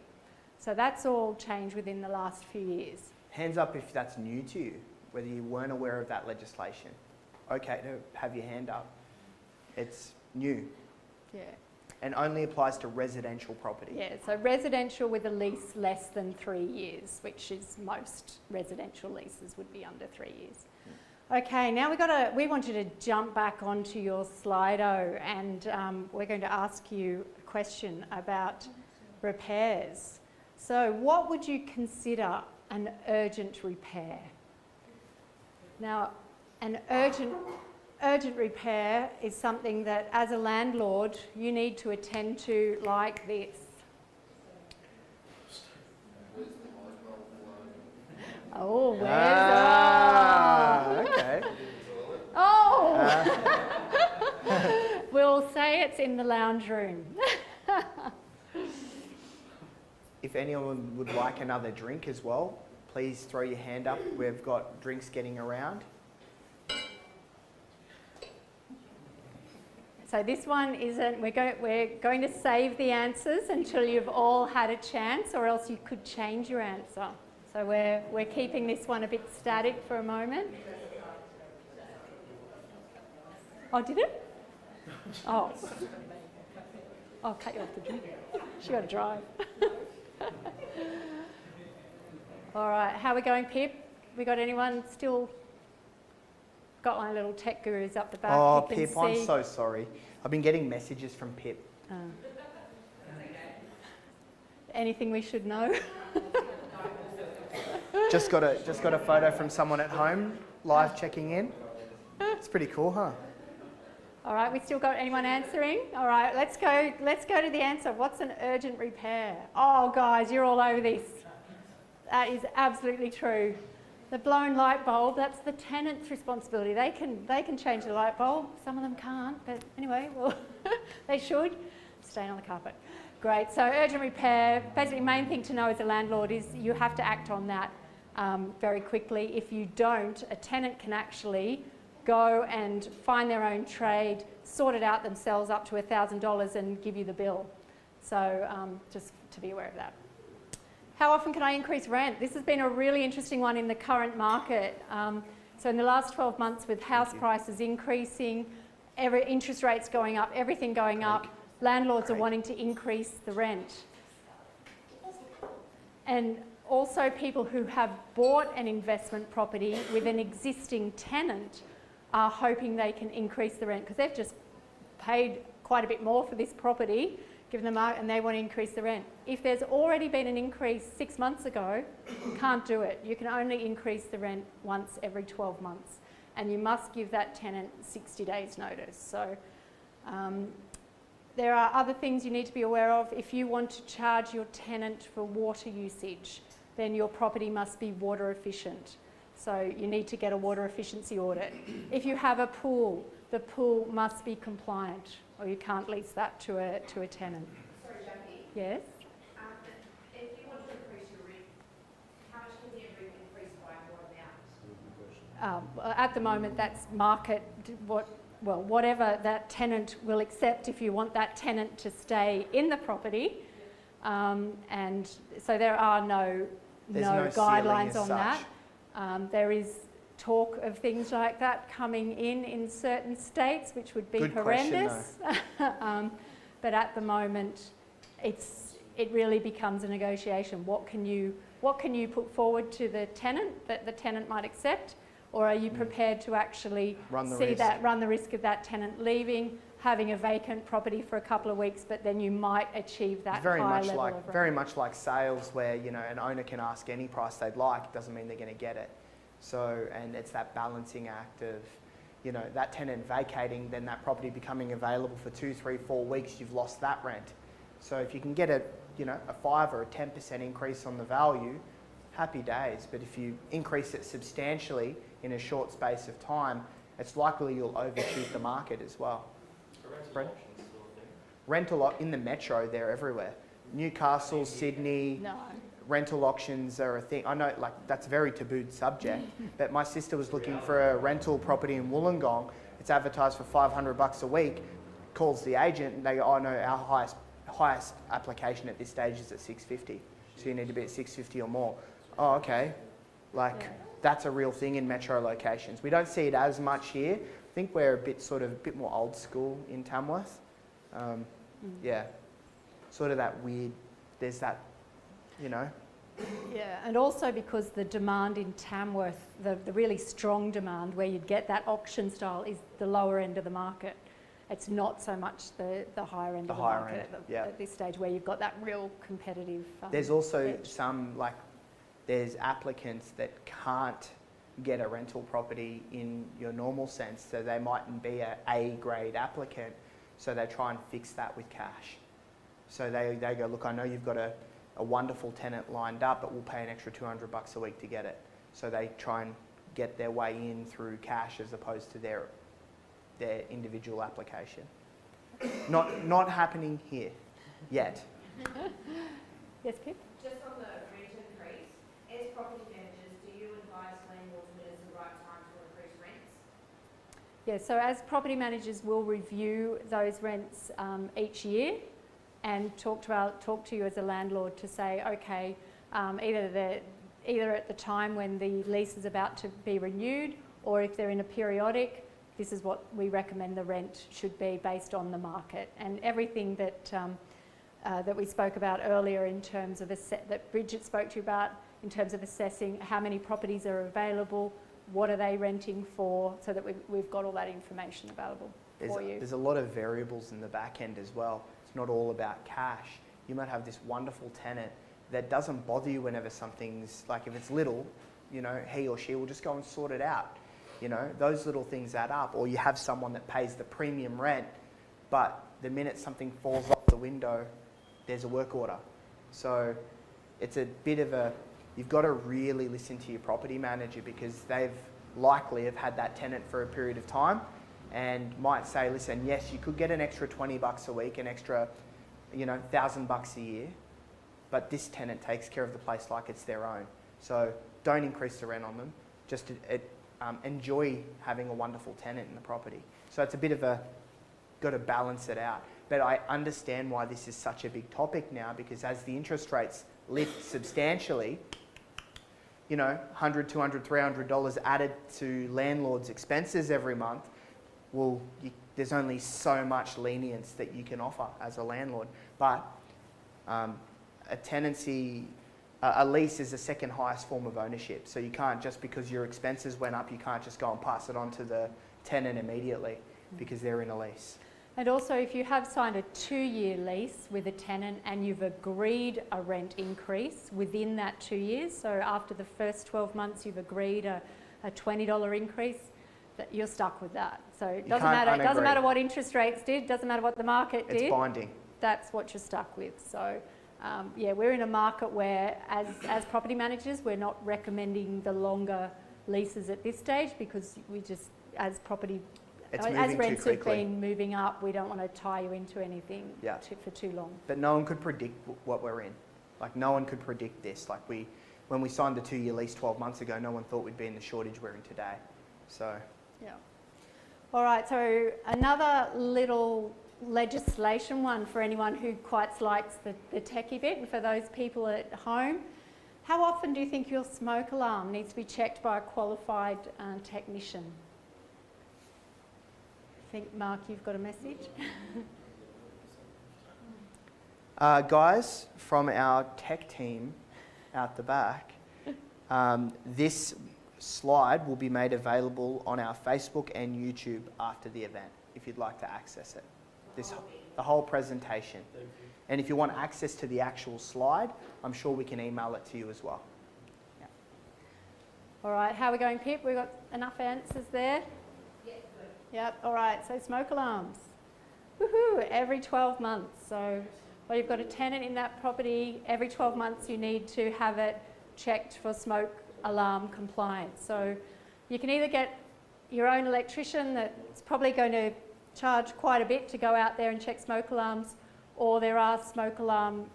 So that's all changed within the last few years. Hands up if that's new to you, whether you weren't aware of that legislation. Okay to have your hand up. It's new Yeah. and only applies to residential property. Yeah, so residential with a lease less than 3 years, which is most residential leases would be under 3 years. Okay, now we want you to jump back onto your Slido, and we're going to ask you a question about repairs. So what would you consider an urgent repair? Now, an urgent repair is something that, as a landlord, you need to attend to like this. Oh, where's okay. Oh! We'll say it's in the lounge room. If anyone would like another drink as well, please throw your hand up. We've got drinks getting around. So this one isn't, we're going to save the answers until you've all had a chance, or else you could change your answer. So we're keeping this one a bit static for a moment. Oh, did it? Oh. I'll cut you off the drink. She got to drive. All right, how are we going, Pip? We got anyone still? Got my little tech gurus up the back. Oh, you can Pip, I'm see. so sorry. I've been getting messages from Pip. Anything we should know? Just got a photo from someone at home, live checking in. It's pretty cool, huh? All right, we still got anyone answering? All right, let's go to the answer. What's an urgent repair? Oh, guys, you're all over this. That is absolutely true. The blown light bulb, that's the tenant's responsibility. They can change the light bulb. Some of them can't, but anyway, well, they should. Stain on the carpet. Great, so urgent repair, basically main thing to know as a landlord is you have to act on that very quickly. If you don't, a tenant can actually go and find their own trade, sort it out themselves up to $1,000 and give you the bill. So just to be aware of that. How often can I increase rent? This has been a really interesting one in the current market. So in the last 12 months, with house prices increasing, interest rates going up, everything going up, landlords are wanting to increase the rent. And also people who have bought an investment property with an existing tenant are hoping they can increase the rent because they've just paid quite a bit more for this property. give them and they want to increase the rent. If there's already been an increase 6 months ago, you can't do it. You can only increase the rent once every 12 months, and you must give that tenant 60 days notice. So there are other things you need to be aware of. If you want to charge your tenant for water usage, then your property must be water efficient. So you need to get a water efficiency audit. If you have a pool, the pool must be compliant, or you can't lease that to a tenant. Sorry, Jackie. Yes? If you want to increase your rent, how much can your rent increase by and what amount? At the moment, that's market, whatever that tenant will accept if you want that tenant to stay in the property. And so there are no There's no guidelines ceiling on as that. There is talk of things like that coming in certain states, which would be Good question, horrendous. But at the moment, it really becomes a negotiation. What can you put forward to the tenant that the tenant might accept, or are you prepared to actually Run the see risk. that run the risk of that tenant leaving, having a vacant property for a couple of weeks, but then you might achieve that It's very high much level like of rent? very much like sales, where an owner can ask any price they'd like. It doesn't mean they're going to get it. So, and it's that balancing act of, that tenant vacating, then that property becoming available for 2, 3, 4 weeks. You've lost that rent. So if you can get a 5 or a 10% increase on the value, happy days. But if you increase it substantially in a short space of time, it's likely you'll overshoot the market as well. Brent? Rental in the metro, they're everywhere. Newcastle, Sydney, No. rental auctions are a thing. I know, that's a very tabooed subject, but my sister was looking for a rental property in Wollongong. It's advertised for $500 a week. Calls the agent, and they go, "Oh no, our highest application at this stage is at $650. So you need to be at $650 or more." Oh, okay. That's a real thing in metro locations. We don't see it as much here. I think we're a bit more old school in Tamworth. Yeah, sort of that weird. There's that, Yeah, and also because the demand in Tamworth, the really strong demand where you'd get that auction style, is the lower end of the market. It's not so much the higher end of the higher market end, yeah. at this stage where you've got that real competitive there's also edge. there's applicants that can't get a rental property in your normal sense, so they mightn't be a A-grade applicant, so they try and fix that with cash. So they go, "Look, I know you've got a wonderful tenant lined up, but we'll pay an extra $200 a week to get it." So they try and get their way in through cash as opposed to their individual application. Not happening here yet. Yes, Pip? Just on the rent increase, as property managers, do you advise landlords when is the right time to increase rents? Yeah, so as property managers, we'll review those rents each year and talk to you as a landlord to say, okay, either at the time when the lease is about to be renewed, or if they're in a periodic, this is what we recommend the rent should be based on the market. And everything that we spoke about earlier in terms of that Bridget spoke to you about, in terms of assessing how many properties are available, what are they renting for, so that we've got all that information available for you. There's a lot of variables in the back end as well. It's not all about cash. You might have this wonderful tenant that doesn't bother you whenever something's, if it's little, he or she will just go and sort it out. Those little things add up. Or you have someone that pays the premium rent, but the minute something falls off the window, there's a work order. So it's a bit of you've got to really listen to your property manager, because they've likely have had that tenant for a period of time and might say, "Listen, yes, you could get an extra $20 a week, an extra, $1,000 a year, but this tenant takes care of the place like it's their own. So don't increase the rent on them. Just enjoy having a wonderful tenant in the property." So it's a bit of got to balance it out. But I understand why this is such a big topic now, because as the interest rates lift substantially, $100, $200, $300 added to landlords' expenses every month, there's only so much lenience that you can offer as a landlord. But a tenancy, a lease is the second highest form of ownership. So you can't, just because your expenses went up, you can't just go and pass it on to the tenant immediately because they're in a lease. And also, if you have signed a 2-year lease with a tenant and you've agreed a rent increase within that 2 years, so after the first 12 months you've agreed a $20 increase, that you're stuck with that. So it doesn't can't matter. It doesn't unagree. matter what interest rates did. Doesn't matter what the market It's did. binding. That's what you're stuck with. So, yeah, we're in a market where, as property managers, we're not recommending the longer leases at this stage because we just, as It's as moving too rents have quickly. been moving up, we don't want to tie you into anything Yeah. for too long. But no one could predict what we're in. Like, no one could predict this. Like, when we signed the 2-year lease 12 months ago, no one thought we'd be in the shortage we're in today. So, Yeah. All right, so another little legislation one for anyone who quite likes the techie bit, and for those people at home. How often do you think your smoke alarm needs to be checked by a qualified technician? I think, Mark, you've got a message? guys from our tech team out the back, this slide will be made available on our Facebook and YouTube after the event if you'd like to access it. The whole presentation. And if you want access to the actual slide, I'm sure we can email it to you as well. Yeah. All right, how are we going, Pip? We've got enough answers there? Yep, all right, so smoke alarms. Woohoo, every 12 months. So, well, you've got a tenant in that property, every 12 months you need to have it checked for smoke alarm compliance. So you can either get your own electrician that's probably going to charge quite a bit to go out there and check smoke alarms, or there are smoke alarm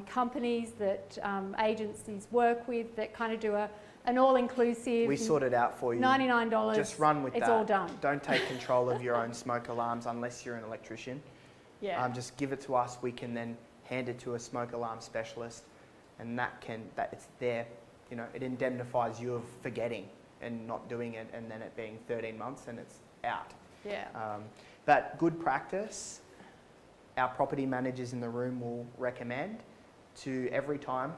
companies that agencies work with that kind of do an all-inclusive. We sort it out for you. $99. Just run with it's that. all done. Don't take control of your own smoke alarms unless you're an electrician. Yeah. Just give it to us. We can then hand it to a smoke alarm specialist, and it's there. You know, it indemnifies you of forgetting and not doing it, and then it being 13 months and it's out. Yeah. But good practice, our property managers in the room will recommend to every time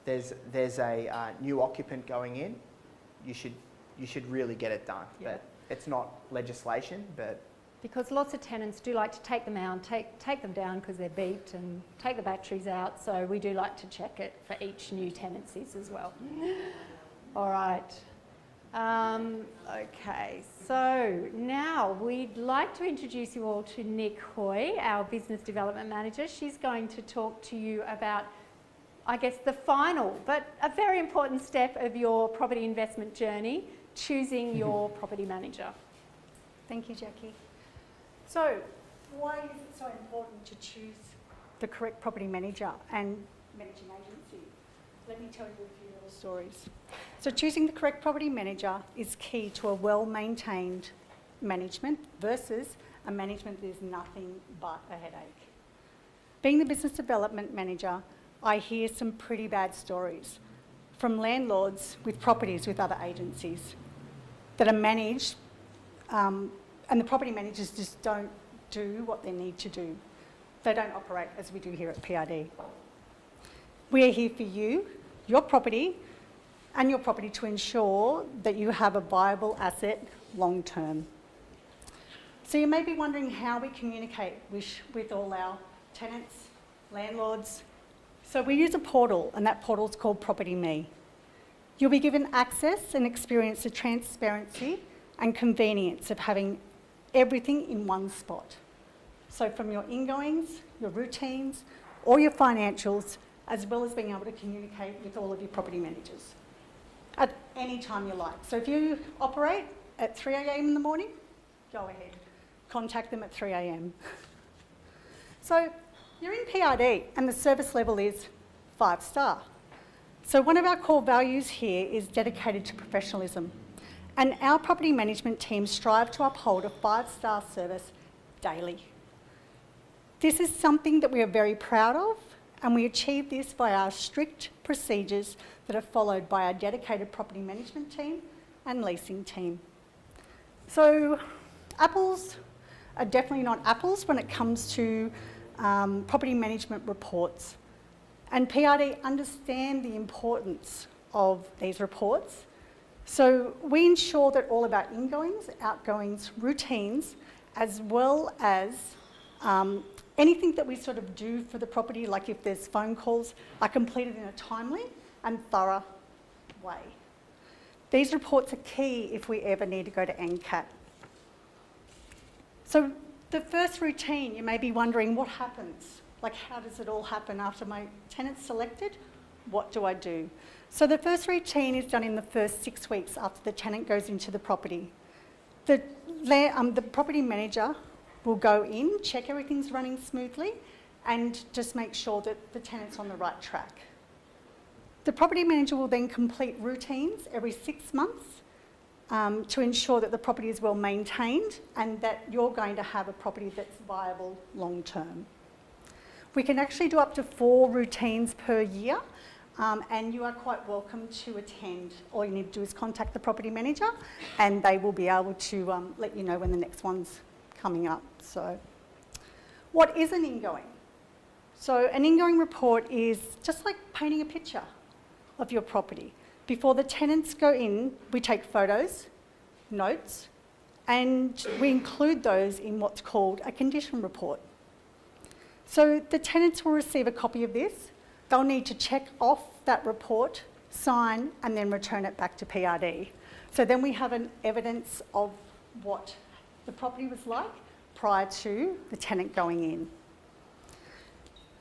there's a new occupant going in, you should really get it done. Yeah. But it's not legislation, but Because lots of tenants do like to take them out, take them down because they're beeped, and take the batteries out. So we do like to check it for each new tenancies as well. All right. Okay, so now we'd like to introduce you all to Nick Hoy, our Business Development Manager. She's going to talk to you about, I guess, the final, but a very important step of your property investment journey, choosing your property manager. Thank you, Jackie. So, why is it so important to choose the correct property manager and managing agency? Let me tell you a few little stories. So, choosing the correct property manager is key to a well-maintained management versus a management that is nothing but a headache. Being the business development manager, I hear some pretty bad stories from landlords with properties with other agencies that are managed and the property managers just don't do what they need to do. They don't operate as we do here at PRD. We are here for you, your property, and your property to ensure that you have a viable asset long term. So you may be wondering how we communicate with all our tenants, landlords. So we use a portal, and that portal is called Property Me. You'll be given access and experience the transparency and convenience of having everything in one spot. So from your ingoings, your routines, all your financials, as well as being able to communicate with all of your property managers at any time you like. So if you operate at 3 a.m. in the morning, go ahead. Contact them at 3 a.m. So you're in PRD and the service level is 5-star. So one of our core values here is dedicated to professionalism. And our property management team strive to uphold a 5-star service daily. This is something that we are very proud of, and we achieve this by our strict procedures that are followed by our dedicated property management team and leasing team. So apples are definitely not apples when it comes to property management reports. And PRD understand the importance of these reports. So we ensure that all of our ingoings, outgoings, routines, as well as Anything that we sort of do for the property, like if there's phone calls, are completed in a timely and thorough way. These reports are key if we ever need to go to NCAT. So the first routine, you may be wondering, what happens? Like, how does it all happen after my tenant's selected? What do I do? So the first routine is done in the first 6 weeks after the tenant goes into the property. The property manager will go in, check everything's running smoothly, and just make sure that the tenant's on the right track. The property manager will then complete routines every 6 months to ensure that the property is well maintained and that you're going to have a property that's viable long term. We can actually do up to 4 routines per year, and you are quite welcome to attend. All you need to do is contact the property manager and they will be able to let you know when the next one's coming up. So, what is an ingoing? So an ingoing report is just like painting a picture of your property. Before the tenants go in, we take photos, notes, and we include those in what's called a condition report. So the tenants will receive a copy of this. They'll need to check off that report, sign, and then return it back to PRD. So then we have an evidence of what the property was like prior to the tenant going in.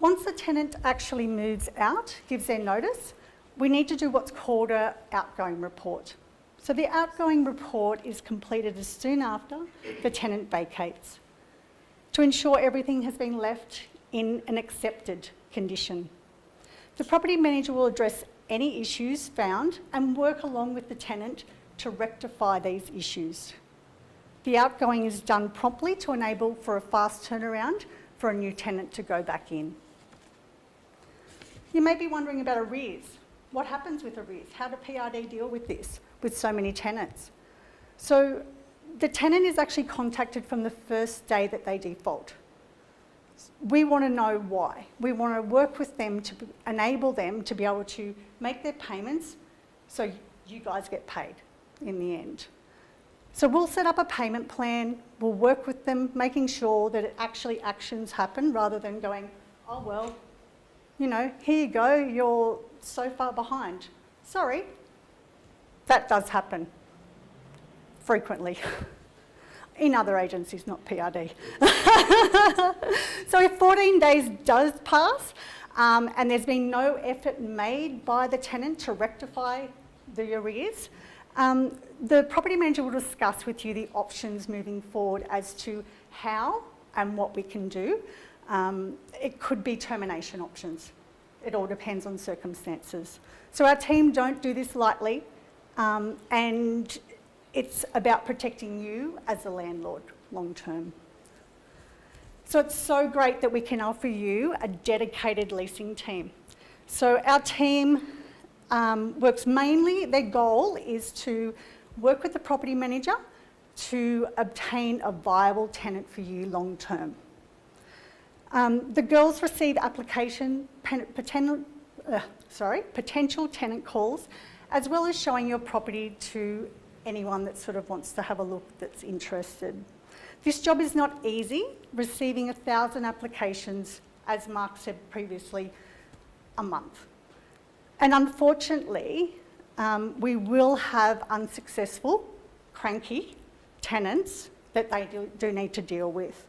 Once the tenant actually moves out, gives their notice, we need to do what's called an outgoing report. So the outgoing report is completed as soon after the tenant vacates to ensure everything has been left in an accepted condition. The property manager will address any issues found and work along with the tenant to rectify these issues. The outgoing is done promptly to enable for a fast turnaround for a new tenant to go back in. You may be wondering about arrears. What happens with arrears? How do PRD deal with this with so many tenants? So the tenant is actually contacted from the first day that they default. We want to know why. We want to work with them to enable them to be able to make their payments so you guys get paid in the end. So we'll set up a payment plan, we'll work with them, making sure that actually actions happen rather than going, oh well, you know, here you go, you're so far behind. Sorry, that does happen frequently. In other agencies, not PRD. So if 14 days does pass and there's been no effort made by the tenant to rectify the arrears, the property manager will discuss with you the options moving forward as to how and what we can do. It could be termination options. It all depends on circumstances. So our team don't do this lightly, and it's about protecting you as a landlord long term. So it's so great that we can offer you a dedicated leasing team. So our team works mainly, their goal is to work with the property manager to obtain a viable tenant for you long term. The girls receive potential tenant calls, as well as showing your property to anyone that sort of wants to have a look that's interested. This job is not easy, receiving 1,000 applications, as Mark said previously, a month. And unfortunately, we will have unsuccessful, cranky tenants that they do need to deal with.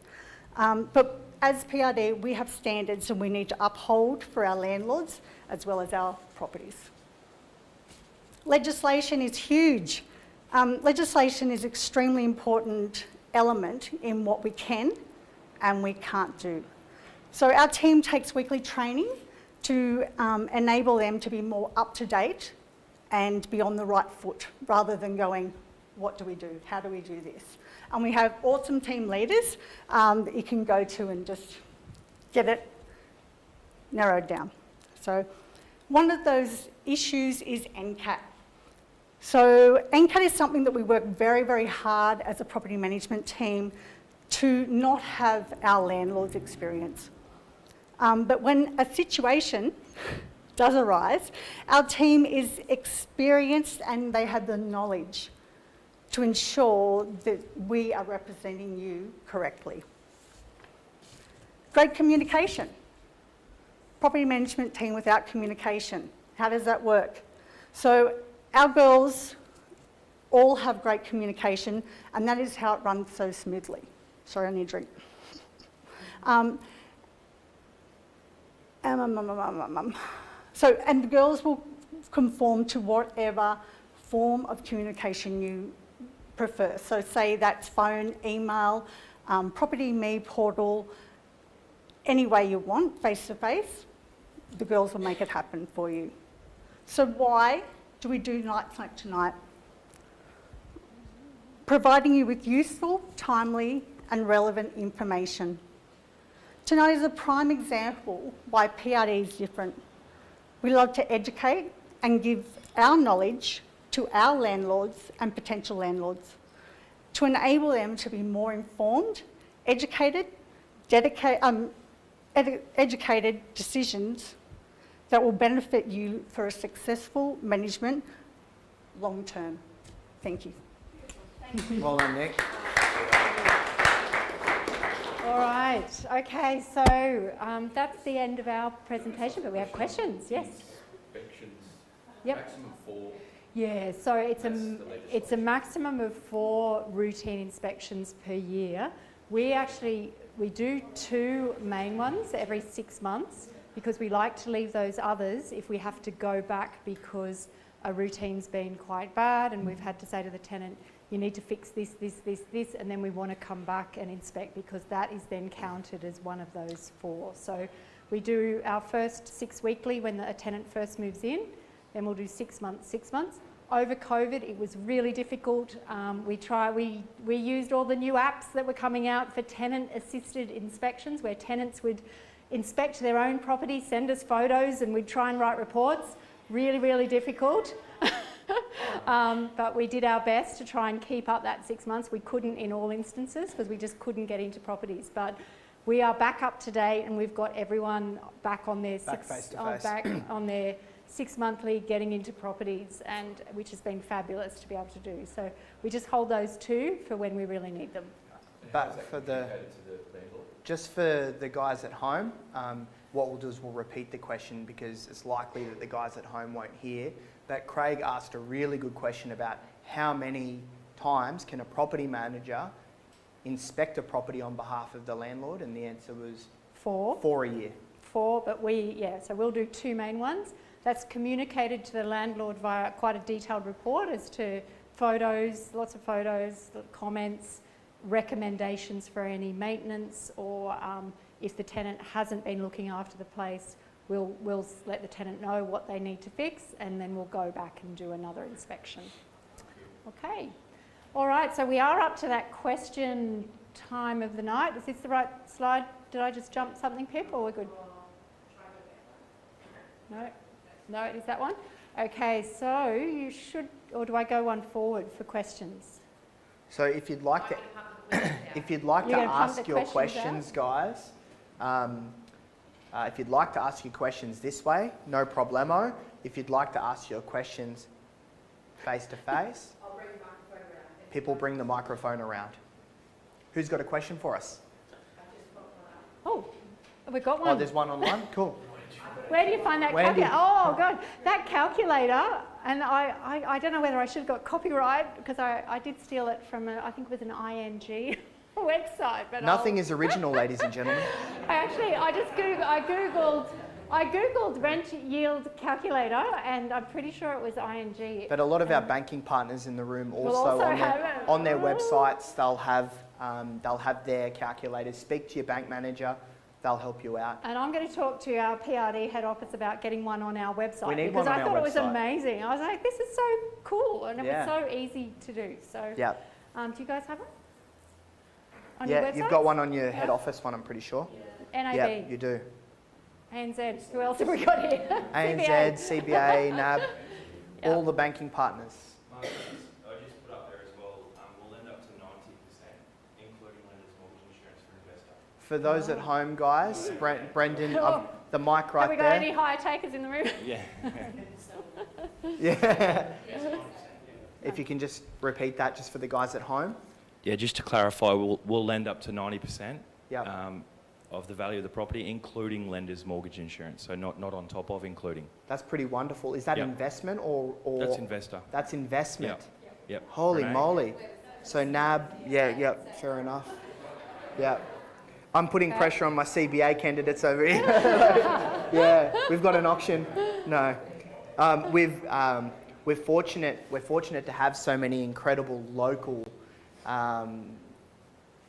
But as PRD, we have standards and we need to uphold for our landlords as well as our properties. Legislation is huge. Legislation is an extremely important element in what we can and we can't do. So our team takes weekly training to enable them to be more up-to-date and be on the right foot rather than going, what do we do? How do we do this? And we have awesome team leaders that you can go to and just get it narrowed down. So one of those issues is NCAT. So NCAT is something that we work very, very hard as a property management team to not have our landlords experience. But when a situation does arise, our team is experienced and they have the knowledge to ensure that we are representing you correctly. Great communication. Property management team without communication. How does that work? So our girls all have great communication, and that is how it runs so smoothly. Sorry, I need a drink. So, and the girls will conform to whatever form of communication you prefer. So say that's phone, email, Property Me portal, any way you want, face-to-face, the girls will make it happen for you. So why do we do nights like tonight? Providing you with useful, timely and relevant information. Tonight is a prime example why PRD is different. We love to educate and give our knowledge to our landlords and potential landlords to enable them to be more informed, educated decisions that will benefit you for a successful management long term. Thank you. Well done, Nick. All right. Okay, so that's the end of our presentation, but we have questions. Yes. Inspections. Yep. Maximum 4. Yeah, so it's That's the latest it's a one. maximum of 4 routine inspections per year. We do 2 main ones every 6 months because we like to leave those others if we have to go back because a routine's been quite bad and we've had to say to the tenant, you need to fix this, and then we want to come back and inspect because that is then counted as one of those 4. So we do our first 6 weekly when a tenant first moves in, then we'll do 6 months. Over COVID, it was really difficult. We used all the new apps that were coming out for tenant-assisted inspections where tenants would inspect their own property, send us photos, and we'd try and write reports. Really, really difficult. But we did our best to try and keep up that 6 months. We couldn't in all instances because we just couldn't get into properties. But we are back up to date and we've got everyone back on their six monthly getting into properties, and which has been fabulous to be able to do. So we just hold those 2 for when we really need them. But for just for the guys at home, what we'll do is we'll repeat the question because it's likely that the guys at home won't hear. But Craig asked a really good question about how many times can a property manager inspect a property on behalf of the landlord, and the answer was 4. 4 a year. 4, but so we'll do 2 main ones. That's communicated to the landlord via quite a detailed report as to photos, lots of photos, comments, recommendations for any maintenance, or if the tenant hasn't been looking after the place, we'll let the tenant know what they need to fix, and then we'll go back and do another inspection. Okay. All right, so we are up to that question time of the night. Is this the right slide? Did I just jump something, Pip, or we're good? No, it is that one? Okay, so you should, or do I go one forward for questions? So if you'd like to, ask your questions, guys, if you'd like to ask your questions this way, no problemo. If you'd like to ask your questions face to face, I'll bring the microphone around. people bring the microphone around. Who's got a question for us? Oh, we've got one. Oh, there's one online? Cool. Where do you find that Wendy. calculator? Oh, God, that calculator, and I don't know whether I should have got copyright because I did steal it from, I think it was an ING website. But Nothing is original, ladies and gentlemen. I googled rent yield calculator, and I'm pretty sure it was ING. But a lot of our banking partners in the room also, also have it. on their websites, they'll have their calculators. Speak to your bank manager. They'll help you out. And I'm going to talk to our PRD head office about getting one on our website We need because one on I our thought it was website. amazing. I was like, this is so cool, and it Yeah. was so easy to do. So, Yeah. do you guys have one? On your Yeah, website? you've got one on your head office one, I'm pretty sure. NAB, Yeah, you do. ANZ. Who else have we got here? ANZ, CBA, NAB, Yeah. all the banking partners. Mark, I just put up there as well, we'll lend up to 90%, including lender's mortgage insurance for investor. For those at home, guys, Brendan, the mic right Have we got there. any higher takers in the room? Yeah. Yeah. If you can just repeat that just for the guys at home. Yeah, just to clarify, we'll lend up to 90%. Yeah. of the value of the property, including lender's mortgage insurance. So not on top of, including. That's pretty wonderful. Is that Yep. investment or? That's investor. That's investment. Yep. Holy Renee? moly. So NAB, yeah, fair enough. Yeah. I'm putting pressure on my CBA candidates over here. Yeah, we've got an auction. No. We're fortunate to have so many incredible local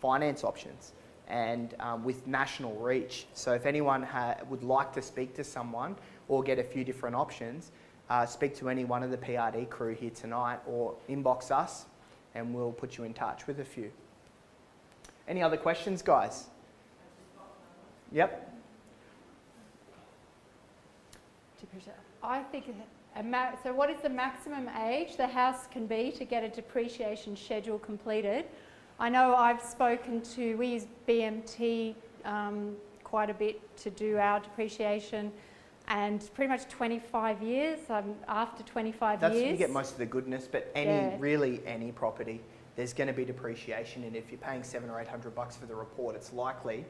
finance options and with national reach. So if anyone would like to speak to someone or get a few different options, speak to any one of the PRD crew here tonight or inbox us and we'll put you in touch with a few. Any other questions, guys? Yep. I think, so what is the maximum age the house can be to get a depreciation schedule completed? I know I've spoken to, we use BMT quite a bit to do our depreciation, and pretty much 25 years, after 25 That's years. when you get most of the goodness, but really any property, there's going to be depreciation, and if you're paying $700 or $800 for the report, it's likely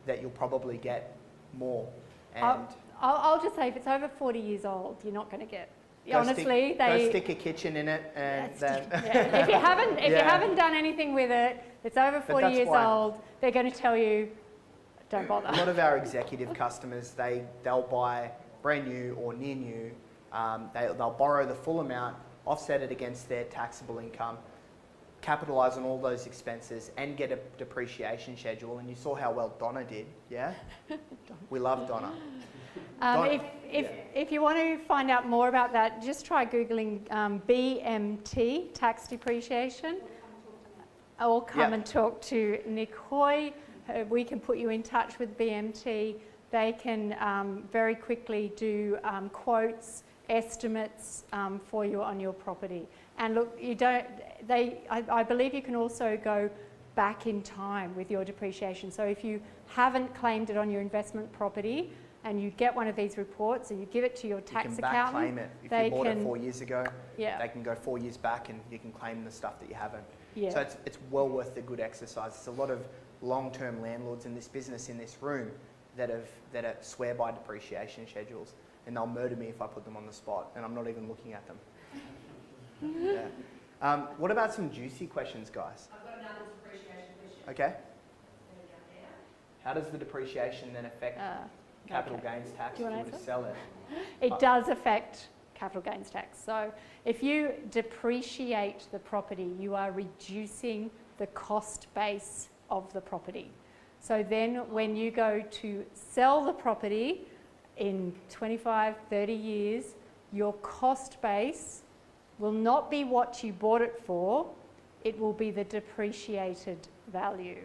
that you'll probably get more. And I'll just say, if it's over 40 years old, you're not going to get. go stick a kitchen in it, and then if you haven't done anything with it, it's over 40 years old. They're going to tell you, don't bother. A lot of our executive customers, they'll buy brand new or near new. They'll borrow the full amount, offset it against their taxable income, capitalise on all those expenses, and get a depreciation schedule. And you saw how well Donna did, yeah? We love Donna. If you want to find out more about that, just try Googling BMT, tax depreciation, or come and talk to Nick Hoy. We can put you in touch with BMT. They can very quickly do quotes, estimates for you on your property. And look, I believe you can also go back in time with your depreciation. So if you haven't claimed it on your investment property, and you get one of these reports and you give it to your tax accountant, claim it. If you bought it 4 years ago, they can go 4 years back and you can claim the stuff that you haven't. Yeah. So it's well worth the good exercise. There's a lot of long-term landlords in this business, in this room, that swear by depreciation schedules, and they'll murder me if I put them on the spot, and I'm not even looking at them. Yeah. What about some juicy questions, guys? I've got another depreciation question. Okay. How does the depreciation then affect capital gains tax Do you if you want were to to sell it? It does affect capital gains tax. So if you depreciate the property, you are reducing the cost base of the property. So then when you go to sell the property in 25, 30 years, your cost base will not be what you bought it for, it will be the depreciated value.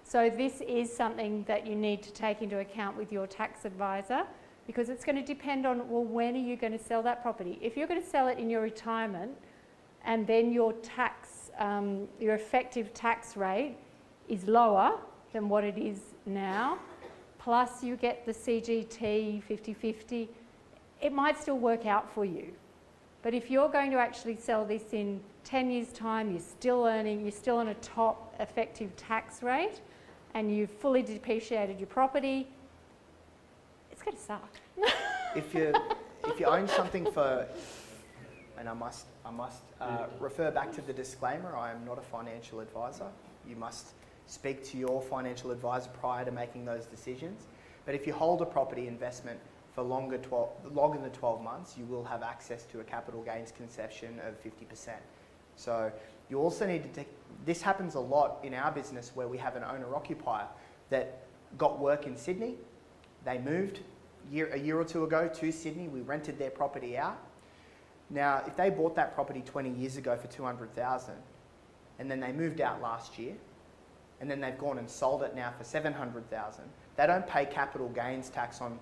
So this is something that you need to take into account with your tax advisor, because it's going to depend on, well, when are you going to sell that property? If you're going to sell it in your retirement and then your effective tax rate is lower than what it is now, plus you get the CGT 50/50, it might still work out for you. But if you're going to actually sell this in 10 years' time, you're still on a top effective tax rate, and you've fully depreciated your property, it's going to suck. If you own something for, and I must refer back to the disclaimer, I am not a financial advisor. You must speak to your financial advisor prior to making those decisions. But if you hold a property investment for longer than 12 months, you will have access to a capital gains concession of 50%. So you also need to take, this happens a lot in our business where we have an owner-occupier that got work in Sydney. They moved a year or two ago to Sydney. We rented their property out. Now, if they bought that property 20 years ago for $200,000, and then they moved out last year, and then they've gone and sold it now for $700,000, they don't pay capital gains tax on,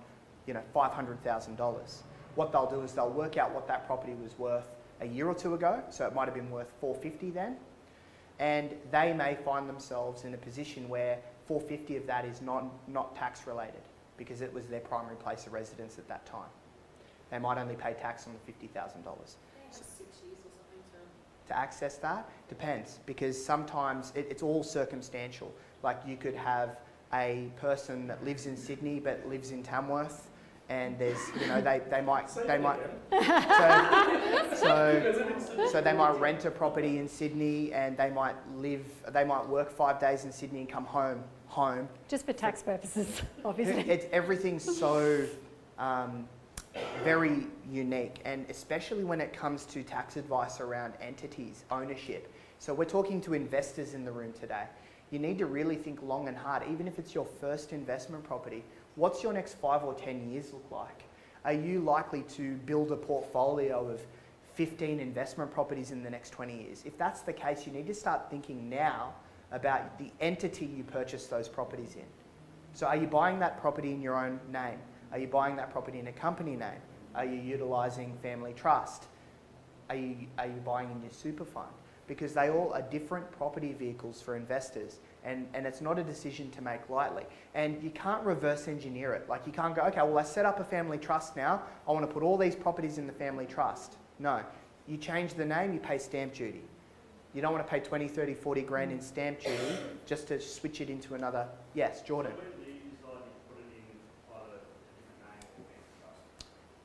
$500,000. What they'll do is they'll work out what that property was worth a year or two ago, so it might have been worth $450 then, and they may find themselves in a position where $450 of that is not tax related because it was their primary place of residence at that time. They might only pay tax on the $50,000. 6 years or something To access that depends, because sometimes it's all circumstantial. Like you could have a person that lives in Sydney but lives in Tamworth, and there's, you know, they might so they might rent a property in Sydney, and they might work 5 days in Sydney and come home. Just for tax purposes, obviously. Everything's so very unique, and especially when it comes to tax advice around entities, ownership. So we're talking to investors in the room today. You need to really think long and hard, even if it's your first investment property. What's your next 5 or 10 years look like? Are you likely to build a portfolio of 15 investment properties in the next 20 years? If that's the case, you need to start thinking now about the entity you purchase those properties in. So are you buying that property in your own name? Are you buying that property in a company name? Are you utilising family trust? Are you buying in your super fund? Because they all are different property vehicles for investors, and it's not a decision to make lightly. And you can't reverse engineer it. Like, you can't go, okay, well, I set up a family trust now, I want to put all these properties in the family trust. No, you change the name, you pay stamp duty. You don't want to pay 20, 30, 40 grand in stamp duty just to switch it into another. Yes, Jordan.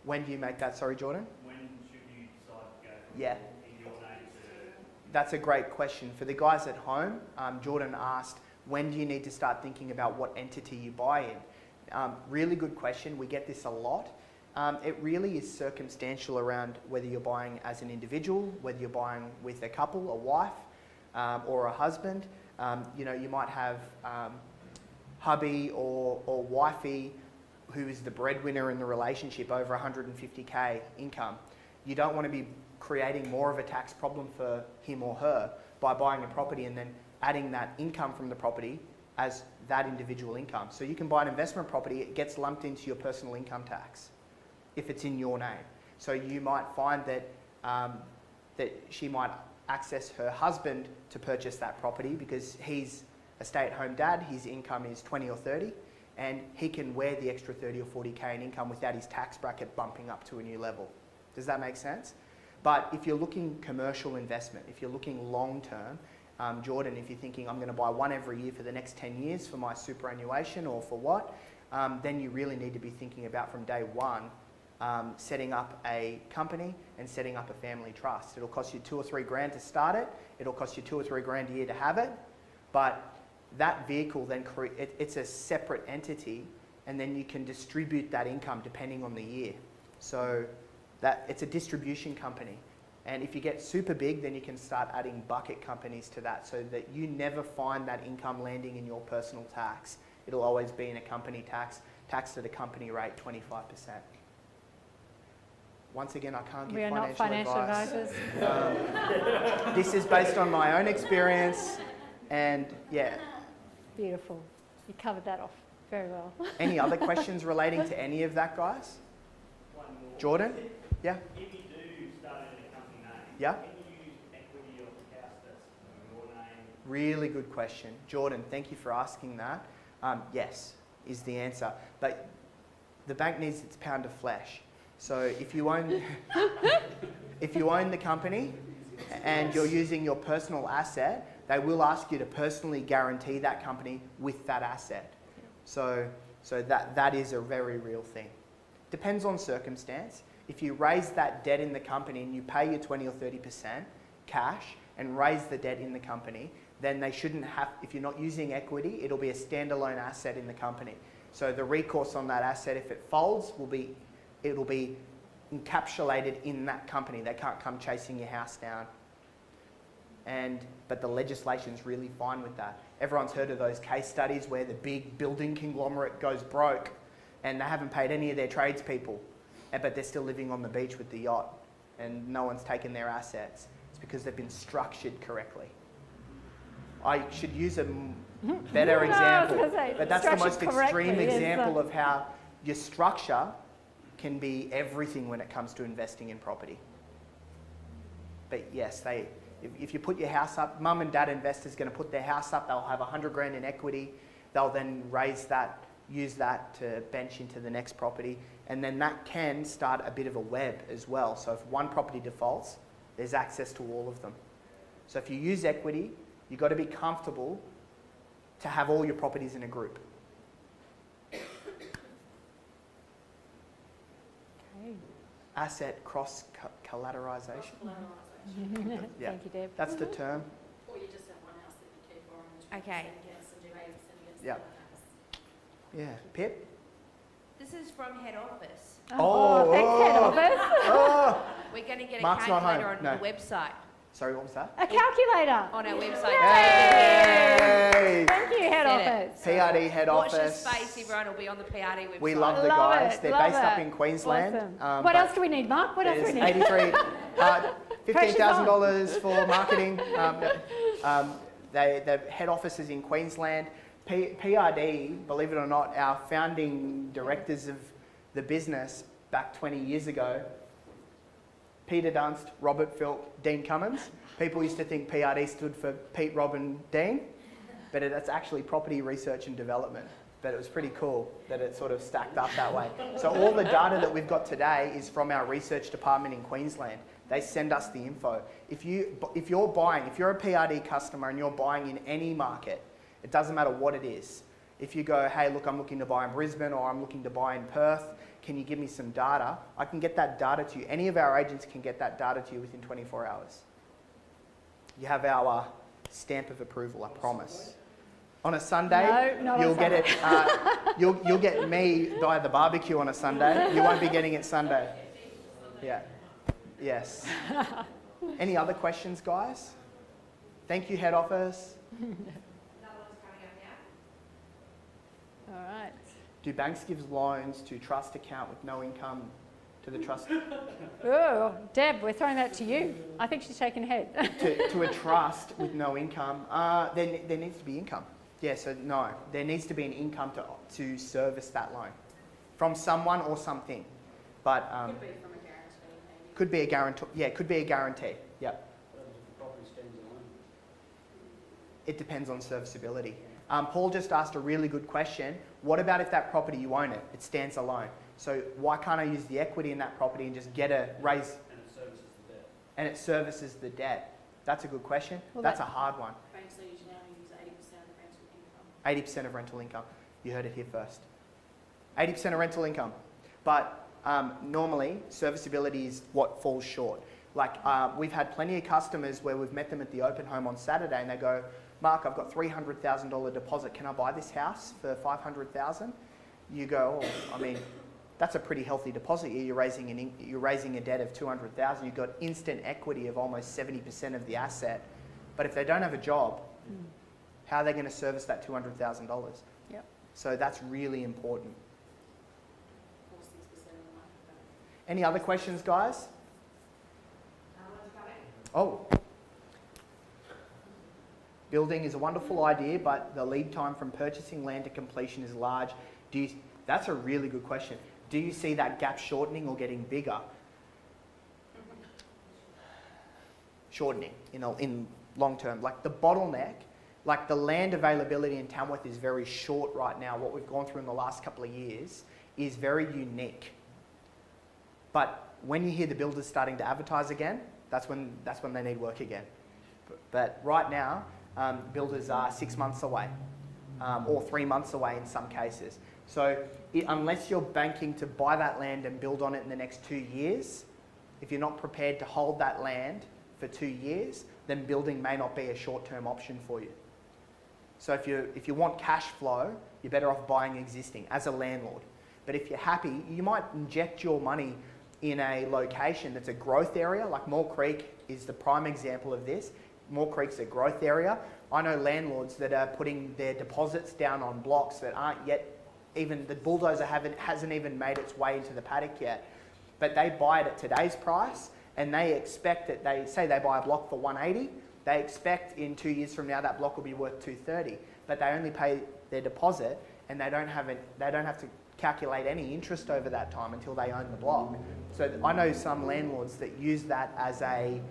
When do you make that? Sorry, Jordan? When should you decide to go from Yeah. in your name to... That's a great question. For the guys at home, Jordan asked, when do you need to start thinking about what entity you buy in? Really good question. We get this a lot. It really is circumstantial around whether you're buying as an individual, whether you're buying with a couple, a wife, or a husband. You know, you might have hubby or wifey who is the breadwinner in the relationship, over 150K income. You don't want to be creating more of a tax problem for him or her by buying a property and then adding that income from the property as that individual income. So you can buy an investment property, it gets lumped into your personal income tax if it's in your name. So you might find that that she might access her husband to purchase that property because he's a stay-at-home dad, his income is 20 or 30, and he can wear the extra 30 or 40K in income without his tax bracket bumping up to a new level. Does that make sense? But if you're looking commercial investment, if you're looking long-term, Jordan, if you're thinking I'm going to buy one every year for the next 10 years for my superannuation or for what, then you really need to be thinking about from day one setting up a company and setting up a family trust. It'll cost you 2 or 3 grand to start it. It'll cost you 2 or 3 grand a year to have it. But that vehicle then, it's a separate entity, and then you can distribute that income depending on the year. So that it's a distribution company. And if you get super big, then you can start adding bucket companies to that so that you never find that income landing in your personal tax. It'll always be in a company tax, taxed at a company rate, 25%. Once again, I can't give We are not financial advisors. This is based on my own experience, and yeah. Beautiful. You covered that off very well. Any other questions relating to any of that, guys? One more. Jordan? Yeah? If you do start it in a company name, Yeah? can you use equity of the house that's in your name? Really good question. Jordan, thank you for asking that. Yes, is the answer. But the bank needs its pound of flesh. So if you own, if you own the company and you're using your personal asset, they will ask you to personally guarantee that company with that asset. So that is a very real thing. Depends on circumstance. If you raise that debt in the company and you pay your 20 or 30% cash and raise the debt in the company, then they shouldn't have, if you're not using equity, it'll be a standalone asset in the company. So the recourse on that asset, if it folds, it'll be encapsulated in that company. They can't come chasing your house down. But the legislation's really fine with that. Everyone's heard of those case studies where the big building conglomerate goes broke and they haven't paid any of their tradespeople, but they're still living on the beach with the yacht and no one's taken their assets. It's because they've been structured correctly. I should use a better example, but that's the most extreme example of how your structure can be everything when it comes to investing in property. But yes, if you put your house up, mum and dad investors going to put their house up, they'll have 100 grand in equity, they'll then raise that, use that to bench into the next property, and then that can start a bit of a web as well. So if one property defaults, there's access to all of them. So if you use equity, you've got to be comfortable to have all your properties in a group. Asset cross-collateralisation. Yeah, Thank you, Deb. that's the term. Or you just have one house that you keep borrowing 20% Okay. against and do 80% against Yeah. the other house. Yeah. Pip? This is from head office. Oh, thanks, head office. Oh. We're going to get a Mark's not calculator home, on no. the website. Sorry, what was that? A calculator. On our website. Hey! Thank you, head Said it. office. PRD head Watch office. this space, everyone will be on the PRD website. We love the Love guys. it, They're love based up it. in Queensland. Awesome. What but else do we need, Mark? What else do we there's need? 83, $15,000 for marketing. The head office is in Queensland. PRD, believe it or not, our founding directors of the business back 20 years ago, Peter Dunst, Robert Philp, Dean Cummins. People used to think PRD stood for Pete, Rob and Dean, but it's actually Property Research and Development. But it was pretty cool that it sort of stacked up that way. So all the data that we've got today is from our research department in Queensland. They send us the info. If you're a PRD customer and you're buying in any market, it doesn't matter what it is. If you go, hey, look, I'm looking to buy in Brisbane or I'm looking to buy in Perth, can you give me some data? I can get that data to you. Any of our agents can get that data to you within 24 hours. You have our stamp of approval, I promise. On a Sunday, No, not on you'll get it. You'll get me by the barbecue on a Sunday. You won't be getting it Sunday. Yeah. Yes. Any other questions, guys? Thank you, head office. Another one's coming up now. All right. Do banks give loans to trust account with no income to the trust Oh, Deb, we're throwing that to you. I think she's shaking her head. to a trust with no income? There needs to be income. Yeah, so no, there needs to be an income to service that loan from someone or something. But Could be from a guarantee, maybe. could be a guarantee. Yeah, could be a guarantee. Yep. Property stands alone. It depends on serviceability. Paul just asked a really good question. What about if that property, you own it, it stands alone? So why can't I use the equity in that property and just get a raise And it services the debt. and it services the debt? That's a good question. Well, That's a hard one. Banks usually now use 80% of the rental income. 80% of rental income. You heard it here first. 80% of rental income. But normally, serviceability is what falls short. Like we've had plenty of customers where we've met them at the open home on Saturday and they go, Mark, I've got $300,000 deposit. Can I buy this house for $500,000? You go, oh, I mean, that's a pretty healthy deposit. You're raising a debt of $200,000. You've got instant equity of almost 70% of the asset. But if they don't have a job, how are they going to service that $200,000? Yep. So that's really important. 4 6% of the market value. Any other questions, guys? Another one's coming. Oh. Building is a wonderful idea, but the lead time from purchasing land to completion is large. That's a really good question. Do you see that gap shortening or getting bigger? Shortening in long term. Like the bottleneck, like the land availability in Tamworth is very short right now. What we've gone through in the last couple of years is very unique. But when you hear the builders starting to advertise again, that's when they need work again. But right now, builders are 6 months away, or 3 months away in some cases. So unless you're banking to buy that land and build on it in the next 2 years, if you're not prepared to hold that land for 2 years, then building may not be a short-term option for you. So if you want cash flow, you're better off buying existing as a landlord. But if you're happy, you might inject your money in a location that's a growth area, like Moore Creek is the prime example of this. Moore Creek's a growth area. I know landlords that are putting their deposits down on blocks that aren't yet, even the bulldozer hasn't even made its way into the paddock yet. But they buy it at today's price and they expect that they buy a block for 180, they expect in 2 years from now that block will be worth 230, but they only pay their deposit and they don't have to calculate any interest over that time until they own the block. So I know some landlords that use that as a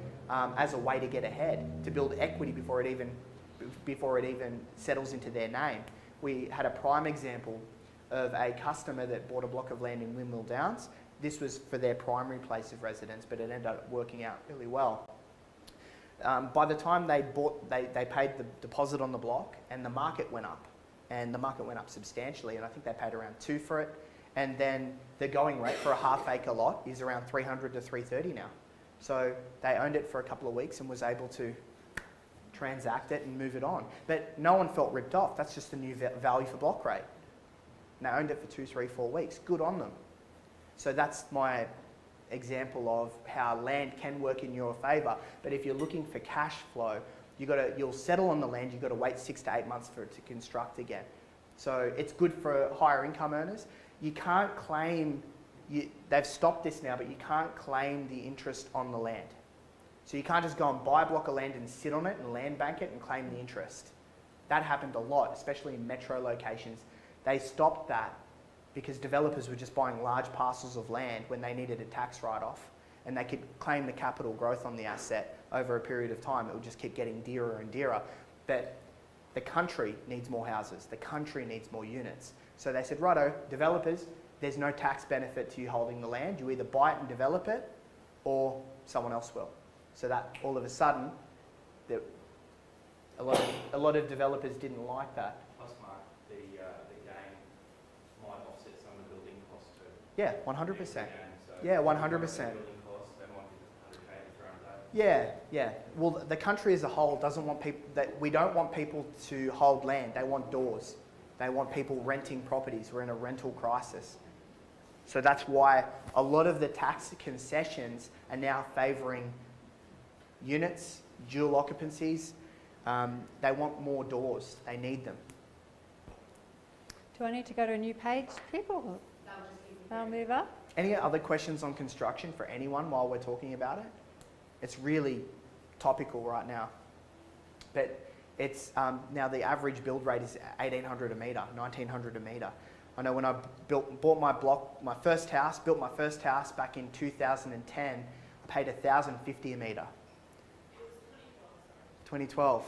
way to get ahead, to build equity before it even settles into their name. We had a prime example of a customer that bought a block of land in Windmill Downs. This was for their primary place of residence, but it ended up working out really well. By the time they paid the deposit on the block, and the market went up, substantially, and I think they paid around 2 for it. And then the going rate for a half acre lot is around 300 to 330 now. So they owned it for a couple of weeks and was able to transact it and move it on. But no one felt ripped off. That's just the new value for block rate. And they owned it for 2, 3, 4 weeks. Good on them. So that's my example of how land can work in your favour. But if you're looking for cash flow, you'll settle on the land. You've got to wait 6 to 8 months for it to construct again. So it's good for higher income earners. You can't claim, they've stopped this now, but you can't claim the interest on the land. So you can't just go and buy a block of land and sit on it and land bank it and claim the interest. That happened a lot, especially in metro locations. They stopped that because developers were just buying large parcels of land when they needed a tax write-off, and they could claim the capital growth on the asset over a period of time. It would just keep getting dearer and dearer. But the country needs more houses. The country needs more units. So they said, righto, developers, there's no tax benefit to you holding the land. You either buy it and develop it, or someone else will. So that all of a sudden, a lot of developers didn't like that. Plus, Mark, the gain might offset some of the building costs too. Yeah, 100%. So Yeah, 100%. building costs, they might be 100K to throw out. Yeah. Well, the country as a whole doesn't want people, we don't want people to hold land. They want doors. They want people renting properties. We're in a rental crisis. So that's why a lot of the tax concessions are now favouring units, dual occupancies. They want more doors. They need them. Do I need to go to a new page, people? I'll move up. Any other questions on construction for anyone while we're talking about it? It's really topical right now. But it's now the average build rate is 1,800 a metre, 1,900 a metre. I know when I built my first house back in 2010, I paid 1,050 a metre. 2012.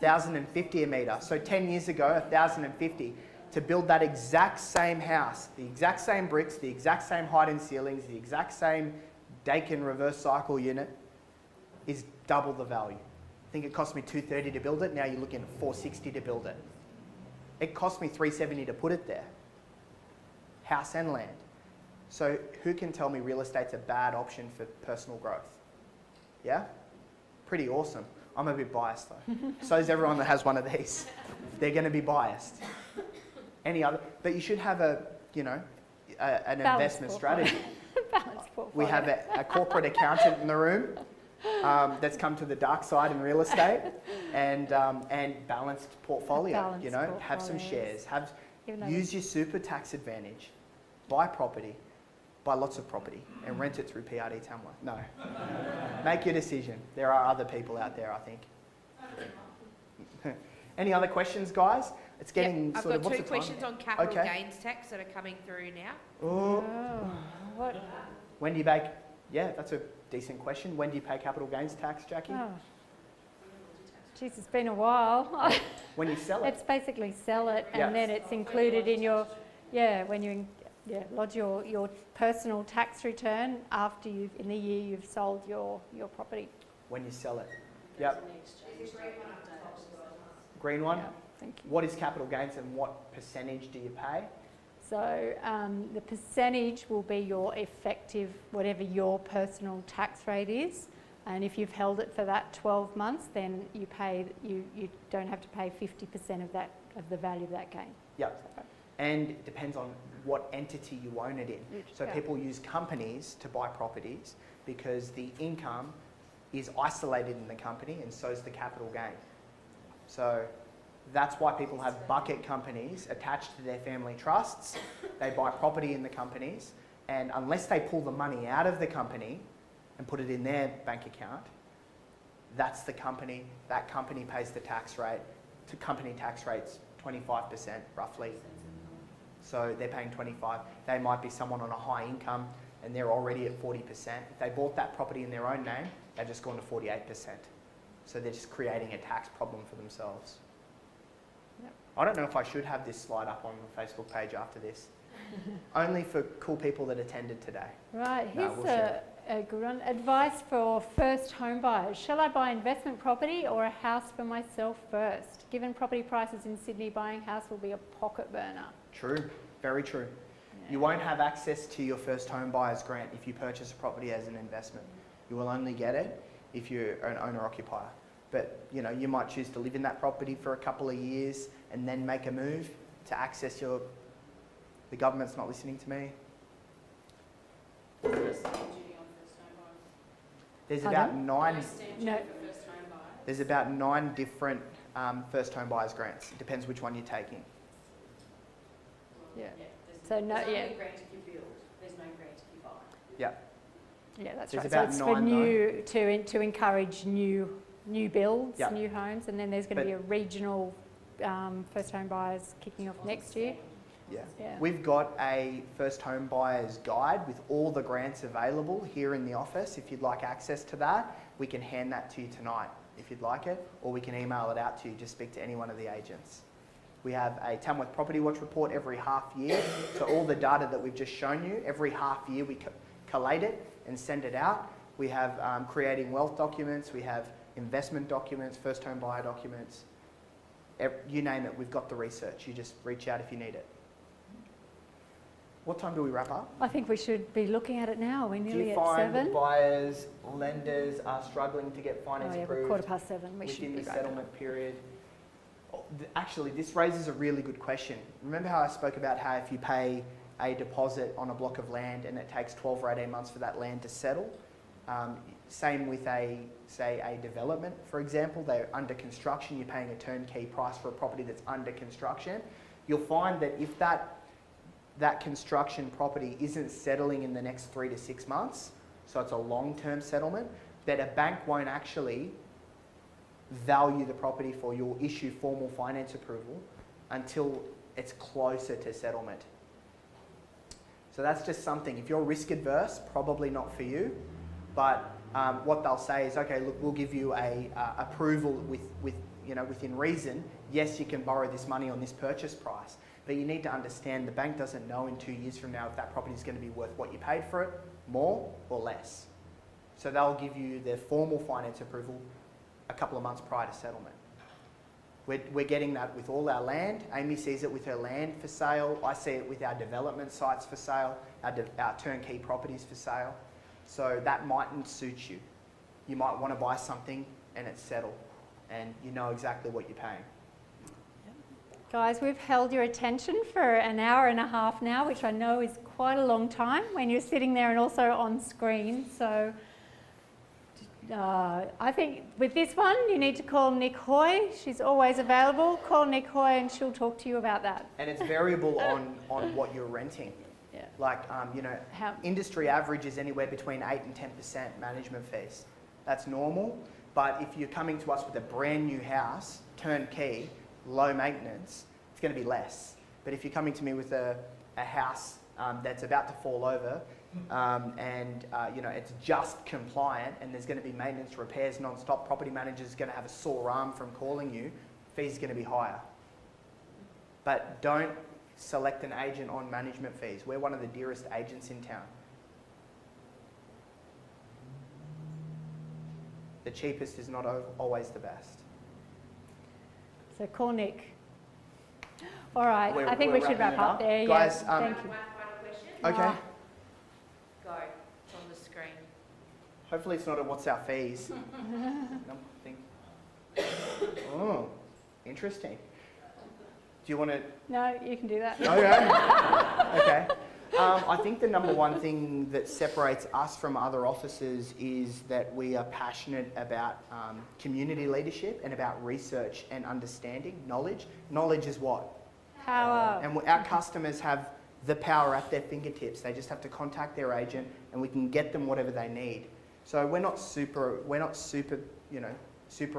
1,050 a metre. So 10 years ago, 1,050. To build that exact same house, the exact same bricks, the exact same height and ceilings, the exact same Dakin reverse cycle unit is double the value. I think it cost me $230 to build it. Now you're looking at $460 to build it. It cost me $370 to put it there. House and land. So who can tell me real estate's a bad option for personal growth? Yeah? Pretty awesome. I'm a bit biased though. So is everyone that has one of these. They're going to be biased. Any other? But you should have an investment strategy. Balanced portfolio. We have a corporate accountant in the room that's come to the dark side in real estate, and balanced portfolio. Balanced Have some portfolios. shares. Even though Use your super tax advantage. Buy property. Buy lots of property and rent it through PRD Tamworth. No. Make your decision. There are other people out there, I think. Any other questions, guys? It's getting I've sort of, got what's two the time? questions on capital Okay. gains tax that are coming through now. Oh. What? When do you pay? Yeah, that's a decent question. When do you pay capital gains tax, Jackie? Oh. Jeez, it's been a while. When you sell it. It's basically sell it and Yeah. then it's included in your, when you lodge your personal tax return after in the year you've sold your property. When you sell it. Yep. Green one? Yeah, thank you. What is capital gains and what percentage do you pay? So the percentage will be your effective, whatever your personal tax rate is. And if you've held it for that 12 months, then you don't have to pay 50% of the value of that gain. Yep. And it depends on what entity you own it in. So Yeah. people use companies to buy properties because the income is isolated in the company and so is the capital gain. So that's why people have bucket companies attached to their family trusts. They buy property in the companies, and unless they pull the money out of the company and put it in their bank account, that's the company. That company pays the tax rate. To company tax rates, 25% roughly. So they're paying 25. They might be someone on a high income and they're already at 40%. If they bought that property in their own name, they've just gone to 48%. So they're just creating a tax problem for themselves. Yep. I don't know if I should have this slide up on the Facebook page after this. Only for cool people that attended today. Right, No, here's we'll share a good one. Advice for first home buyers. Shall I buy investment property or a house for myself first? Given property prices in Sydney, buying a house will be a pocket burner. True, very true. You won't have access to your first home buyer's grant if you purchase a property as an investment. You will only get it if you're an owner-occupier. But you know, you might choose to live in that property for a couple of years and then make a move to access your... The government's not listening to me. There's about nine... No, There's about 9 different first home buyers grants. It depends which one you're taking. yeah. So no, yeah. grant if you build, there's no grant if you buy. Yeah. Yeah, that's There's right. So about it's for 9 new to encourage new builds, Yeah. new homes, and then there's going to be a regional first home buyers kicking off next year. Yeah. Yeah. We've got a first home buyer's guide with all the grants available here in the office. If you'd like access to that, we can hand that to you tonight if you'd like it, or we can email it out to you. Just speak to any one of the agents. We have a Tamworth Property Watch report every half year. So all the data that we've just shown you, every half year we collate it and send it out. We have creating wealth documents, we have investment documents, first home buyer documents. You name it, we've got the research. You just reach out if you need it. What time do we wrap up? I think we should be looking at it now. We're Do nearly you at find 7. that buyers, lenders are struggling to get finance Oh yeah, we're approved 7:15. We should within be the wrapping up. settlement period? Oh, actually, this raises a really good question. Remember how I spoke about how if you pay a deposit on a block of land and it takes 12 or 18 months for that land to settle? Same with say a development, for example. They're under construction, you're paying a turnkey price for a property that's under construction. You'll find that if that construction property isn't settling in the next 3 to 6 months, so it's a long-term settlement, that a bank won't actually value the property for you or issue formal finance approval until it's closer to settlement. So that's just something. If you're risk adverse, probably not for you. But what they'll say is, okay, look, we'll give you a approval within reason. Yes, you can borrow this money on this purchase price, but you need to understand the bank doesn't know in 2 years from now if that property is going to be worth what you paid for it, more or less. So they'll give you the formal finance approval a couple of months prior to settlement. We're getting that with all our land. Amy sees it with her land for sale. I see it with our development sites for sale, our turnkey properties for sale. So that mightn't suit you. You might want to buy something and it's settled and you know exactly what you're paying. Guys, we've held your attention for an hour and a half now, which I know is quite a long time when you're sitting there and also on screen. So I think with this one, you need to call Nick Hoy. She's always available. Call Nick Hoy and she'll talk to you about that. And it's variable on what you're renting. Yeah. Like, industry average is anywhere between 8 and 10% management fees. That's normal. But if you're coming to us with a brand new house, turnkey, low maintenance, it's going to be less. But if you're coming to me with a house that's about to fall over it's just compliant and there's going to be maintenance, repairs non-stop, property manager's going to have a sore arm from calling you, fees are going to be higher. But don't select an agent on management fees. We're one of the dearest agents in town. The cheapest is not always the best. So call Nick. All right, We're I think we should wrapping wrap it up up. there. Guys, yeah. Thank you. One final question. Okay. Go. It's on the screen. Hopefully it's not a what's our fees. Oh, interesting. Do you want to... No, you can do that. Okay. I think the number one thing that separates us from other offices is that we are passionate about community leadership and about research and understanding, knowledge. Knowledge is what? Power. And our customers have the power at their fingertips. They just have to contact their agent and we can get them whatever they need. So we're not super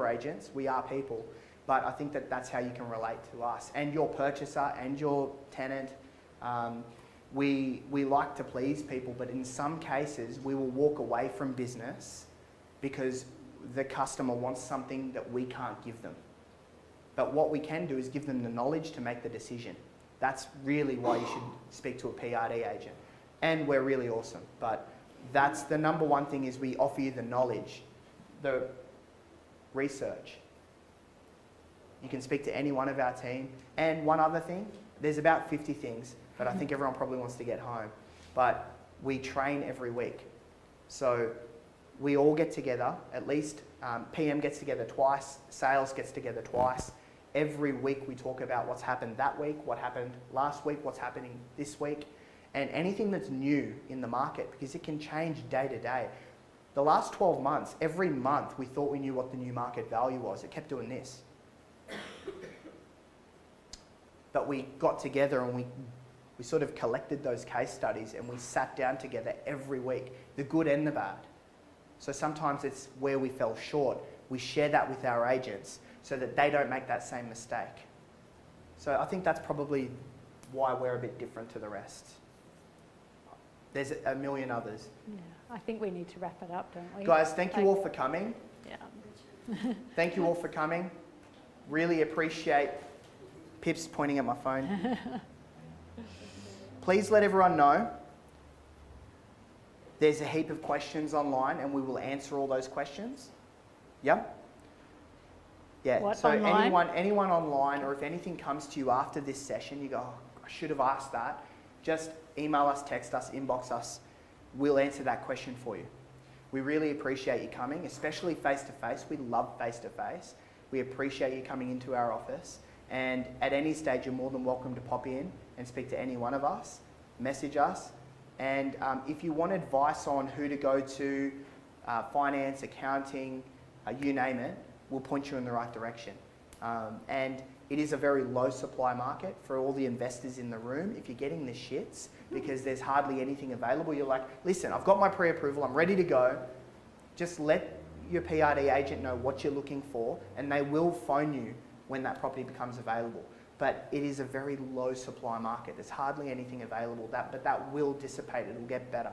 agents. We are people. But I think that's how you can relate to us and your purchaser and your tenant. We like to please people, but in some cases we will walk away from business because the customer wants something that we can't give them. But what we can do is give them the knowledge to make the decision. That's really why you should speak to a PRD agent. And we're really awesome. But that's the number one thing is we offer you the knowledge, the research. You can speak to any one of our team. And one other thing, there's about 50 things. but I think everyone probably wants to get home. But we train every week. So we all get together, at least PM gets together twice, sales gets together twice. Every week we talk about what's happened that week, what happened last week, what's happening this week, and anything that's new in the market, because it can change day to day. The last 12 months, every month we thought we knew what the new market value was. It kept doing this. But we got together and we sort of collected those case studies and we sat down together every week, the good and the bad. So sometimes it's where we fell short. We share that with our agents so that they don't make that same mistake. So I think that's probably why we're a bit different to the rest. There's a million others. Yeah, I think we need to wrap it up, don't we? Guys, thank you all for coming. Yeah. Thank you all for coming. Really appreciate Pip's pointing at my phone. Please let everyone know there's a heap of questions online and we will answer all those questions. Yeah? Yeah. What, so online? anyone online, or if anything comes to you after this session, you go, oh, I should have asked that. Just email us, text us, inbox us. We'll answer that question for you. We really appreciate you coming, especially face-to-face. We love face-to-face. We appreciate you coming into our office. And at any stage, you're more than welcome to pop in and speak to any one of us, message us. And if you want advice on who to go to, finance, accounting, you name it, we'll point you in the right direction. And it is a very low supply market for all the investors in the room. If you're getting the shits because there's hardly anything available, you're like, listen, I've got my pre-approval, I'm ready to go. Just let your PRD agent know what you're looking for and they will phone you when that property becomes available. But it is a very low supply market. There's hardly anything available, but that will dissipate, it'll get better.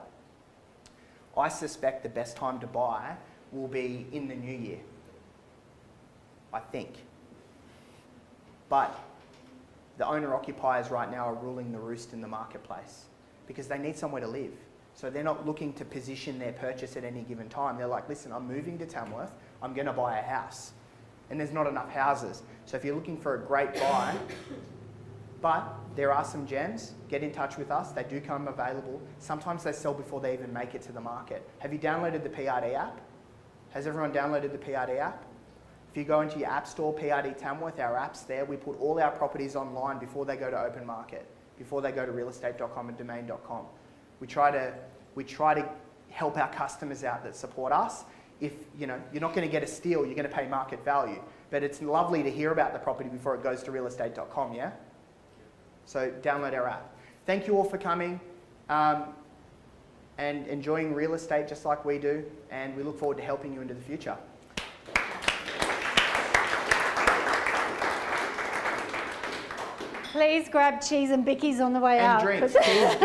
I suspect the best time to buy will be in the new year, I think. But the owner-occupiers right now are ruling the roost in the marketplace because they need somewhere to live. So they're not looking to position their purchase at any given time. They're like, listen, I'm moving to Tamworth, I'm going to buy a house. And there's not enough houses. So if you're looking for a great buy, but there are some gems, get in touch with us. They do come available. Sometimes they sell before they even make it to the market. Have you downloaded the PRD app? Has everyone downloaded the PRD app? If you go into your app store, PRD Tamworth, our app's there. We put all our properties online before they go to open market, before they go to realestate.com and domain.com. We try to help our customers out that support us. If you're not going to get a steal, you're going to pay market value. But it's lovely to hear about the property before it goes to realestate.com, yeah? So download our app. Thank you all for coming and enjoying real estate just like we do. And we look forward to helping you into the future. Please grab cheese and bickies on the way And out. drinks. Cheers.